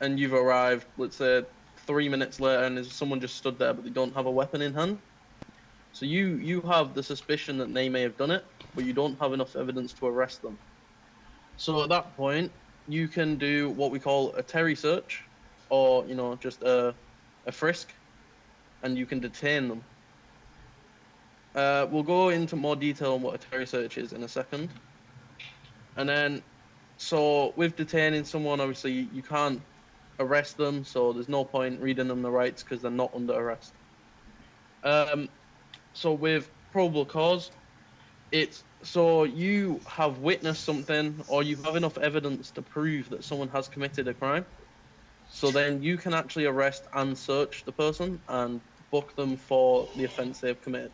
and you've arrived, let's say, 3 minutes later, and there's someone just stood there, but they don't have a weapon in hand. So you have the suspicion that they may have done it, but you don't have enough evidence to arrest them. So at that point, you can do what we call a Terry search, or just a frisk, and you can detain them. We'll go into more detail on what a Terry search is in a second. And then, so with detaining someone, obviously you can't arrest them, so there's no point reading them the rights because they're not under arrest. So with probable cause, it's so you have witnessed something or you have enough evidence to prove that someone has committed a crime. So then you can actually arrest and search the person and book them for the offense they've committed.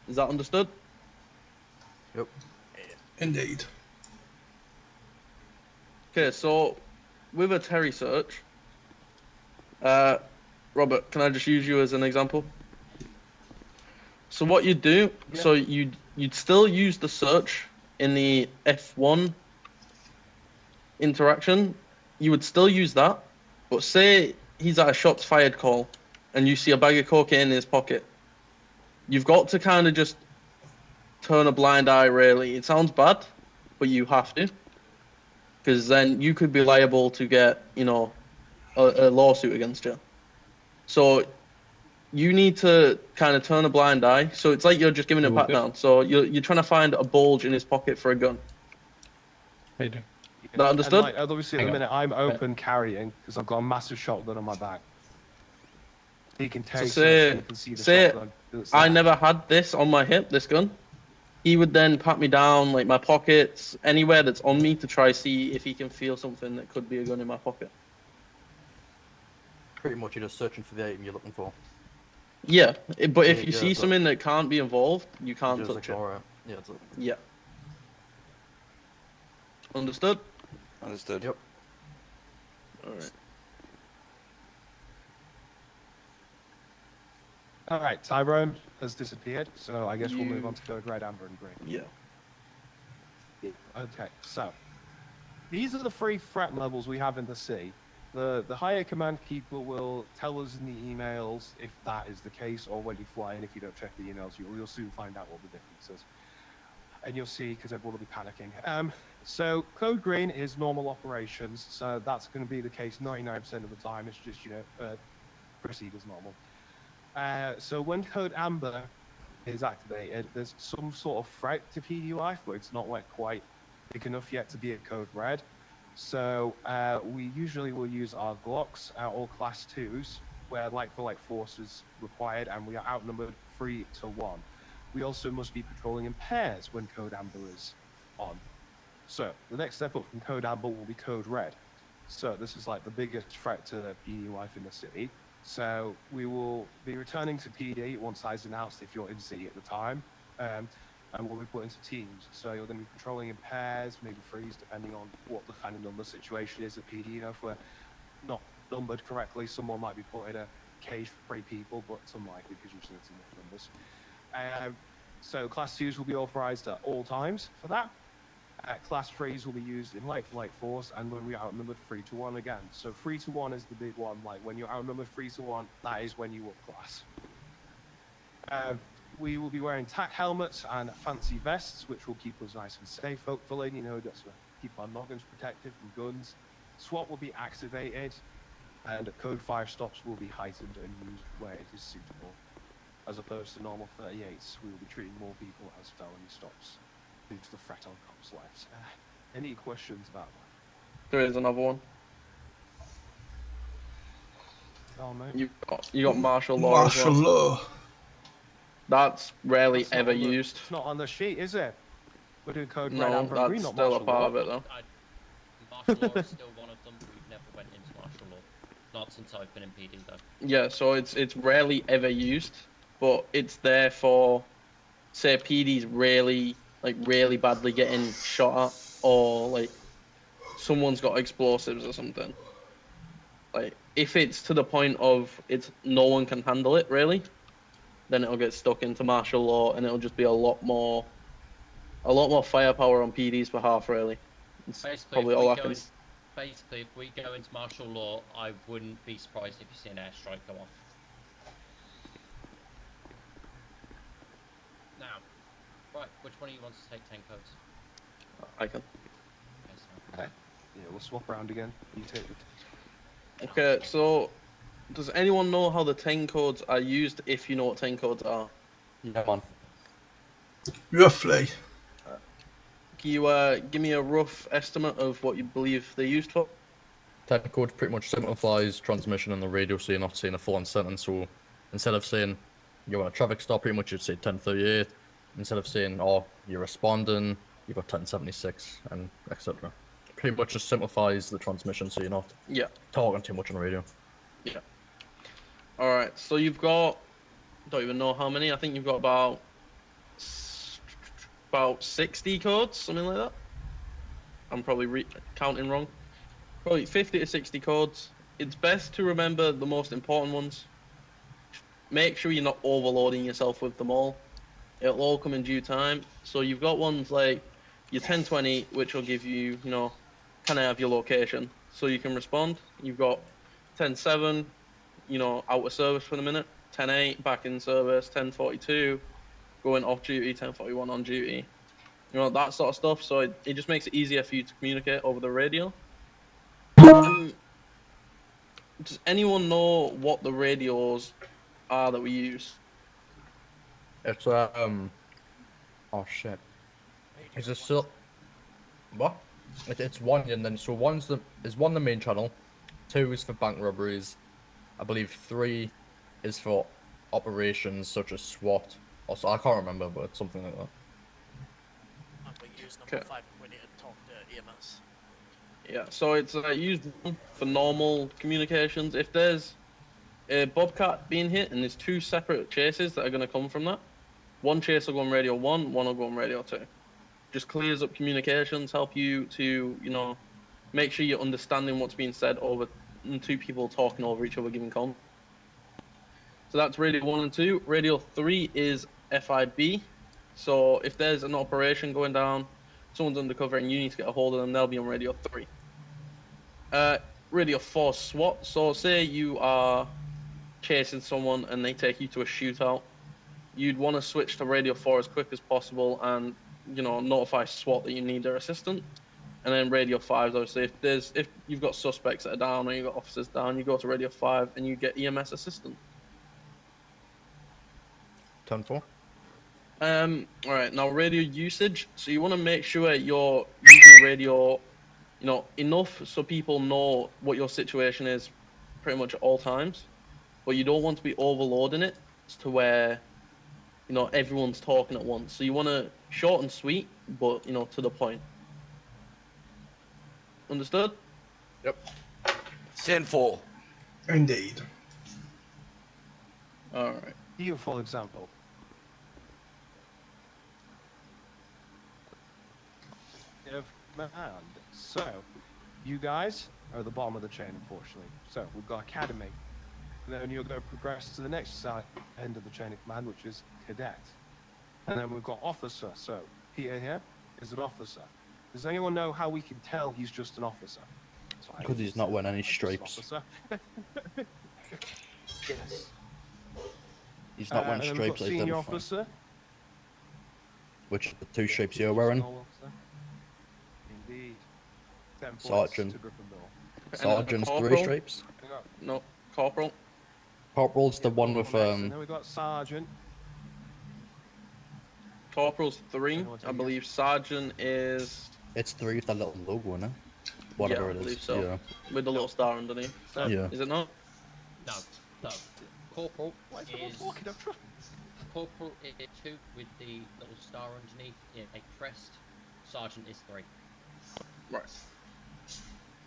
Is that understood? Yep. Indeed. Okay, so with a Terry search, Robert, can I just use you as an example? So what you do, so you'd still use the search in the F1 interaction. You would still use that, but say he's at a shots fired call and you see a bag of cocaine in his pocket. You've got to kind of just turn a blind eye, really. It sounds bad, but you have to, because then you could be liable to get, a lawsuit against you. So you need to kind of turn a blind eye. So it's like you're just giving a pat down. So you're trying to find a bulge in his pocket for a gun. Hey, do. That understood? And obviously, at the minute, I'm open carrying because I've got a massive shotgun on my back. He can take say- you can see the say shotgun. I never had this on my hip, this gun. He would then pat me down, like my pockets, anywhere that's on me to try see if he can feel something that could be a gun in my pocket. Pretty much, you're just searching for the item you're looking for. Yeah, but if you Yeah, see but- something that can't be involved, you can't Just touch it. ignore it. Yeah, it's Yeah. Understood? Understood. Yep. Alright. All right, Tyrone has disappeared, so I guess we'll move on to code red, amber, and green. Yeah. Okay, so these are the 3 threat levels we have in the sea. The higher command keeper will tell us in the emails if that is the case, or when you fly in, if you don't check the emails, you'll soon find out what the difference is. And you'll see, because everyone will be panicking. So code green is normal operations, so that's going to be the case 99% of the time. It's just, proceed as normal. So when code amber is activated, there's some sort of threat to PDUI, but it's not quite big enough yet to be a code red. So we usually will use our Glocks, or class 2s, where like-for-like force is required, and we are outnumbered 3-1. We also must be patrolling in pairs when code amber is on. So the next step up from code amber will be code red. So this is like the biggest threat to the PD life in the city. So we will be returning to PD once I announced if you're in city at the time, and we'll be put into teams. So you're going to be patrolling in pairs, maybe threes, depending on what the kind of number situation is at PD. If we're not numbered correctly, someone might be put in a cage for 3 people, but it's unlikely because usually it's enough numbers. So class 2s will be authorized at all times for that. Class 3s will be used in like-for-like force, and when we are outnumbered 3-1 again. So 3-1 is the big one. Like when you're outnumbered 3-1, that is when you up class. We will be wearing tack helmets and fancy vests, which will keep us nice and safe, hopefully. Just to keep our noggins protected from guns. SWAT will be activated, and code 5 stops will be heightened and used where it is suitable. As opposed to normal 38s, we will be treating more people as felony stops due to the threat on cops' lives. Any questions about that? There is another one. Oh, mate. You got martial law. Martial as well. law. That's rarely That's not ever on the- used. It's not on the sheet, is it? We're doing code red, No, amber, and green, that's not still a martial part law. of it though. Martial law is still one of them. We've never went into martial law. Not since I've been in PD though. Yeah, so it's rarely ever used, but it's there for, say, PD's really badly getting shot at, or like someone's got explosives or something. Like if it's to the point of no one can handle it really, then it'll get stuck into martial law, and it'll just be a lot more firepower on PD's behalf. Really, it's probably all I can. Basically, if we go into martial law, I wouldn't be surprised if you see an airstrike go off. Right, which one of you wants to take 10 codes? I can. Okay, so. Yeah, we'll swap around again. You take the. Okay, so does anyone know how the 10 codes are used if you know what 10 codes are? Yeah, man. Roughly. Can you give me a rough estimate of what you believe they're used for? 10 code pretty much simplifies transmission on the radio, so you're not saying a full-on sentence. So instead of saying you're on a traffic stop, pretty much you'd say 1038. Instead of saying, oh, you're responding, you've got 1076, and etc. Pretty much just simplifies the transmission, so you're not talking too much on the radio. Yeah. All right. So you've got, don't even know how many. I think you've got about 60 codes, something like that. I'm probably counting wrong. Probably 50 to 60 codes. It's best to remember the most important ones. Make sure you're not overloading yourself with them all. It'll all come in due time. So you've got ones like your 1020, which will give you, can I have your location so you can respond. You've got 10.7, out of service for the minute. 10.8, back in service. 10.42, going off duty. 10.41 on duty. That sort of stuff. So it just makes it easier for you to communicate over the radio. Does anyone know what the radios are that we use? It's oh shit. Is this still what? It's one, and then so one the main channel, 2 is for bank robberies, I believe 3 is for operations such as SWAT. Also, I can't remember, but it's something like that. We use number 5 if we need to talk to EMS. Yeah, so it's used for normal communications. If there's a Bobcat being hit and there's 2 separate chases that are going to come from that, one chase will go on radio 1, one will go on radio 2. Just clears up communications, help you to, make sure you're understanding what's being said over 2 people talking over each other, giving comms. So that's radio 1 and 2. Radio 3 is FIB. So if there's an operation going down, someone's undercover and you need to get a hold of them, they'll be on radio 3. Radio 4 SWAT. So say you are chasing someone and they take you to a shootout, you'd want to switch to radio 4 as quick as possible and notify SWAT that you need their assistance. And then radio 5, obviously, if you've got suspects that are down or you've got officers down, you go to radio 5 and you get EMS assistance. 10-4. All right, now radio usage. So you want to make sure you're using radio, enough so people know what your situation is pretty much at all times. But you don't want to be overloading it to where, everyone's talking at once. So you want to short and sweet, but, to the point. Understood? Yep. 10-4. Indeed. All right. Beautiful example. And so, you guys are at the bottom of the chain, unfortunately. So, we've got Academy. And then you're going to progress to the next side, end of the chain of command, which is Cadet. And then we've got Officer. So, Peter here is an officer. Does anyone know how we can tell he's just an officer? Because he's not wearing any stripes. Yes. He's not wearing and then we've stripes got Senior identified. Officer. Which are the 2 stripes you're wearing? Indeed. 10 points Sergeant. to Gryffindor. Sergeant's 3 Corporal? stripes. No, Corporal. Corporal's the one with And then we've got Sergeant. Corporal's 3. I believe Sergeant is... It's 3 with that little logo in it. Whatever I it is. believe so. Yeah. With the little star underneath. Yeah. Is it not? No, no. Corporal Why is is everyone talking up front? Corporal is 2 with the little star underneath in a crest. Sergeant is 3. Right.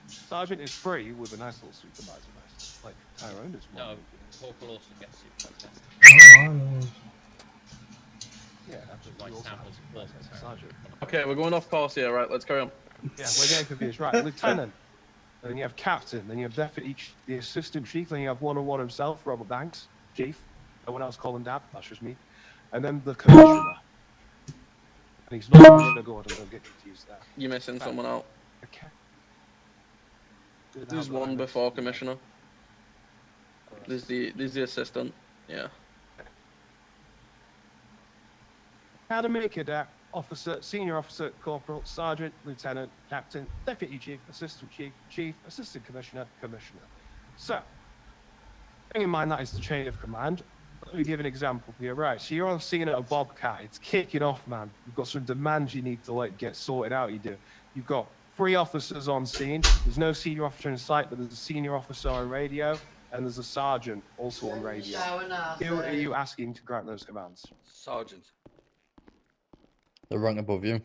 Sergeant is 3 with a nice little supervisor vest. Like Tyrone is one. No, Corporal also gets supervisor vest. Yeah, Just like samples of blood. Sergeant. Okay, we're going off course here, right? Let's carry on. Yeah, we're getting confused. Right, Lieutenant. Then you have Captain. Then you have Deputy, the Assistant Chief. Then you have 101 himself, Robert Banks, Chief. No one else call him Dad. That's just me. And then the Commissioner. And he's not Commissioner Gordon. Don't get confused there. You're missing someone out. Okay. There's one before Commissioner. There's the assistant. Yeah. Academy cadet, officer, senior officer, corporal, sergeant, lieutenant, captain, deputy chief, assistant chief, chief, assistant commissioner, commissioner. So, bearing in mind that is the chain of command, let me give an example here. Right, so you're on scene at a Bobcat. It's kicking off, man. You've got some demands you need to like get sorted out. You do. You've got 3 officers on scene. There's no senior officer in sight, but there's a senior officer on radio, and there's a sergeant also on radio. Who are you asking to grant those commands? Sergeant. The rank above you.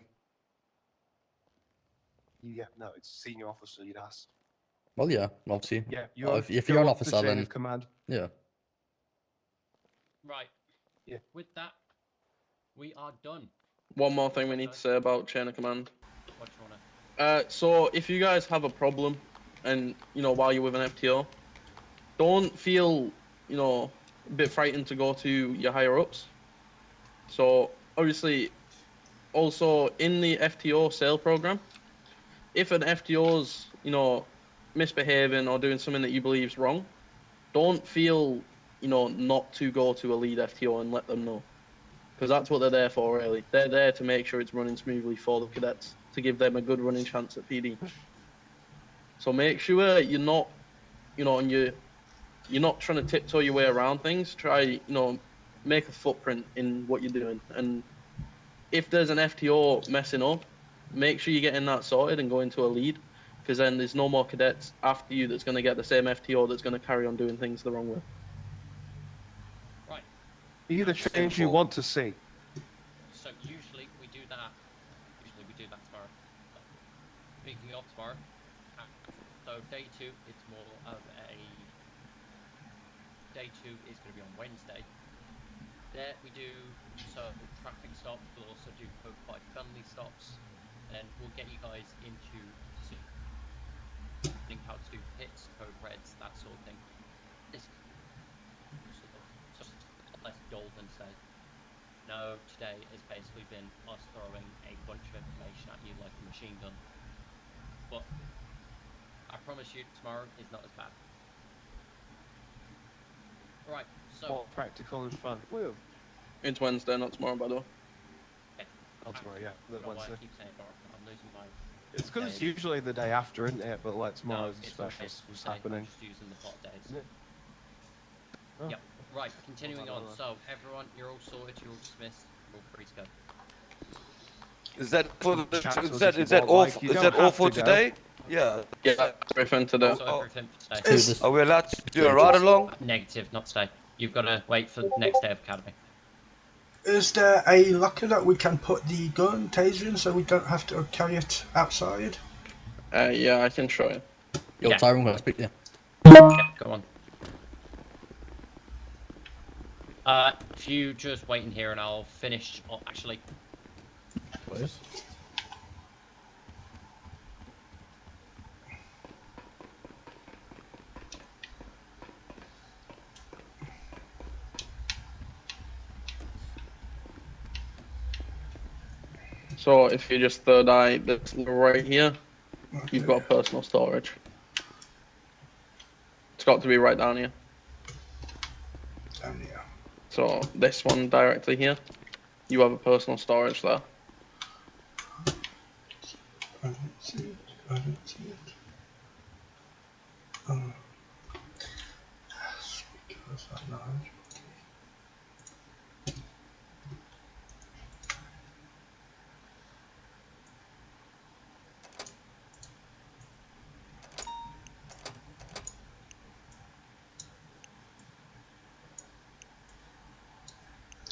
Yeah, no, it's senior officer. You'd ask. Well, yeah, obviously. Yeah, If you're an up the officer, chain then of command. yeah. Right. Yeah. With that, we are done. One more thing we need to say about chain of command. What do you wanna? So if you guys have a problem, and while you're with an FTO, don't feel a bit frightened to go to your higher ups. So obviously, also in the FTO sale program, if an FTO's misbehaving or doing something that you believe is wrong, don't feel not to go to a lead FTO and let them know, because that's what they're there for. Really, they're there to make sure it's running smoothly for the cadets, to give them a good running chance at PD. So make sure you're not and you're not trying to tiptoe your way around things. Try make a footprint in what you're doing, and if there's an FTO messing up, make sure you're getting that sorted and go into a lead, because then there's no more cadets after you that's going to get the same FTO that's going to carry on doing things the wrong way. Right. Are you the change you want to see? So usually we do that. Usually we do that tomorrow. Speaking of tomorrow, so day 2, it's more of a. Day 2 is going to be on Wednesday. There we do traffic stops. We'll also do code 5 felony stops, and we'll get you guys into think how to do pits, code reds, that sort of thing. It's sort of just less golden say. No, today has basically been us throwing a bunch of information at you like a machine gun. But I promise you, tomorrow is not as bad. Right, so. More practical and fun. Woo. It's Wednesday, not tomorrow, by the way. Okay. Not tomorrow, yeah. I don't know why Wednesday. I keep saying tomorrow. I'm losing my. It's because it's usually the day after, isn't it? But like tomorrow's it's special okay, stuff's I'm happening. just using the plot days. Isn't it? Oh. Yep. Right, continuing on. So, everyone, you're all sorted, you're all dismissed, you're all free to go. Is that for the, Chat is to us that if is you that want, all like, you is don't that all have for to go. today? Yeah. Yeah, everything to do. Also, everything for today. Are we allowed to do a ride along? Negative, not today. You've got to wait for the next day of academy. Is there a locker that we can put the gun taser in so we don't have to carry it outside? Yeah, I can show you. Yo, Yeah. Tyron, can I speak to you? Yeah, go on. If you just wait in here and I'll finish. Oh, actually, Please. So if you just third eye this right here, you've got personal storage. It's got to be right down here. Down here. So this one directly here, you have a personal storage there. I don't see it. I don't see it. Oh. Because I know.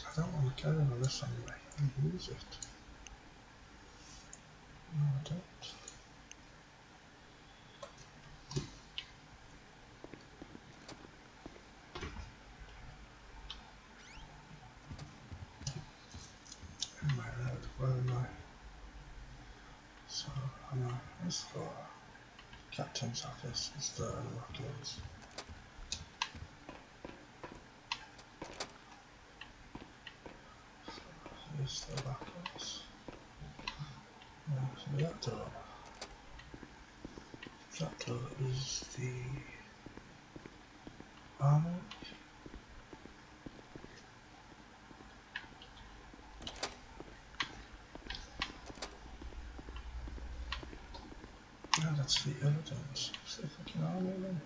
I don't want to carry on this anyway. I use it. No, I don't. Where am I? So, am I? Where's the captain's office? Is the lockers? Here's the lockers. So that door is the armory. Evidence. What's the fucking army then?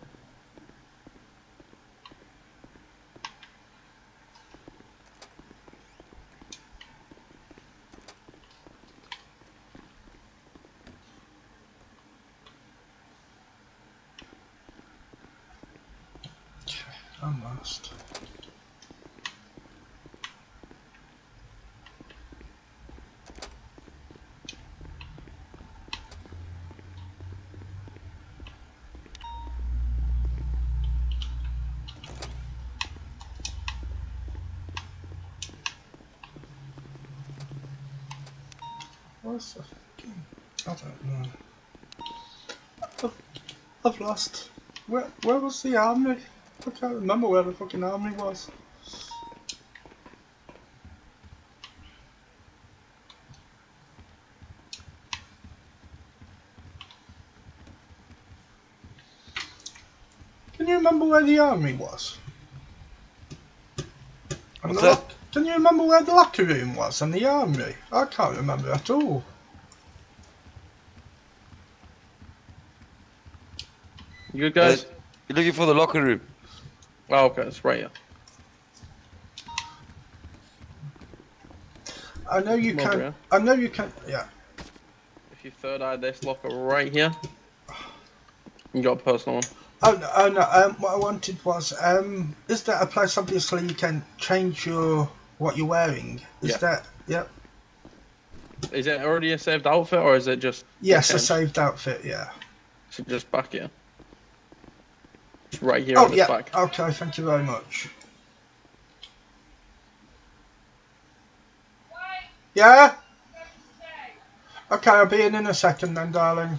Okay, I'm lost. What's the fucking... I don't know. I've lost. Where was the army? I can't remember where the fucking army was. Can you remember where the army was? And What's the that? Can you remember where the locker room was and the army? I can't remember at all. You good, guys? You're looking for the locker room. Oh, okay, it's right here. I know you Come over can. here. I know you can. Yeah. If you third eye this locker right here, you got a personal one. Oh no. Oh no. What I wanted was. Is there a place obviously you can change what you're wearing? Is Yeah. that? Yep. Is it already a saved outfit or is it just? Yes, a changed? saved outfit. Yeah. So just back here. It's right here Oh on this yeah. back. Okay. Thank you very much. Yeah. Okay, I'll be in a second then, darling.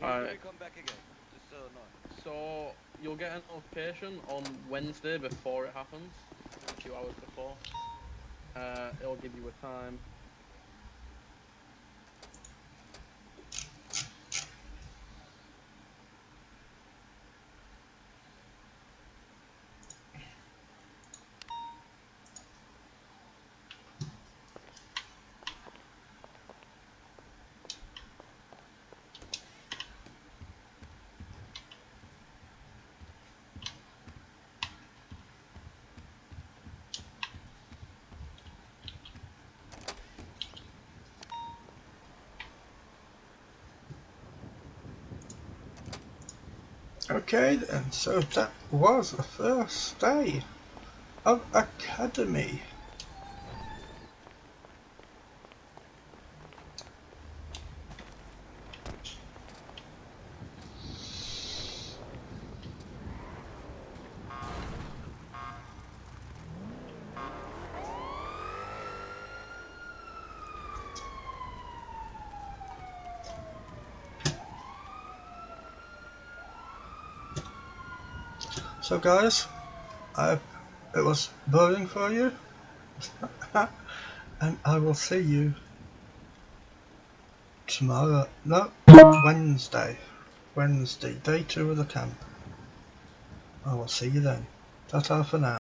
Alright. Come back again. Just so no. So you'll get a notification on Wednesday before it happens, a few hours before. It'll give you a time. Okay then, so that was the first day of Academy. So guys, it was boring for you, and I will see you tomorrow. No, Wednesday, day 2 of the camp. I will see you then. Ta-ta for now.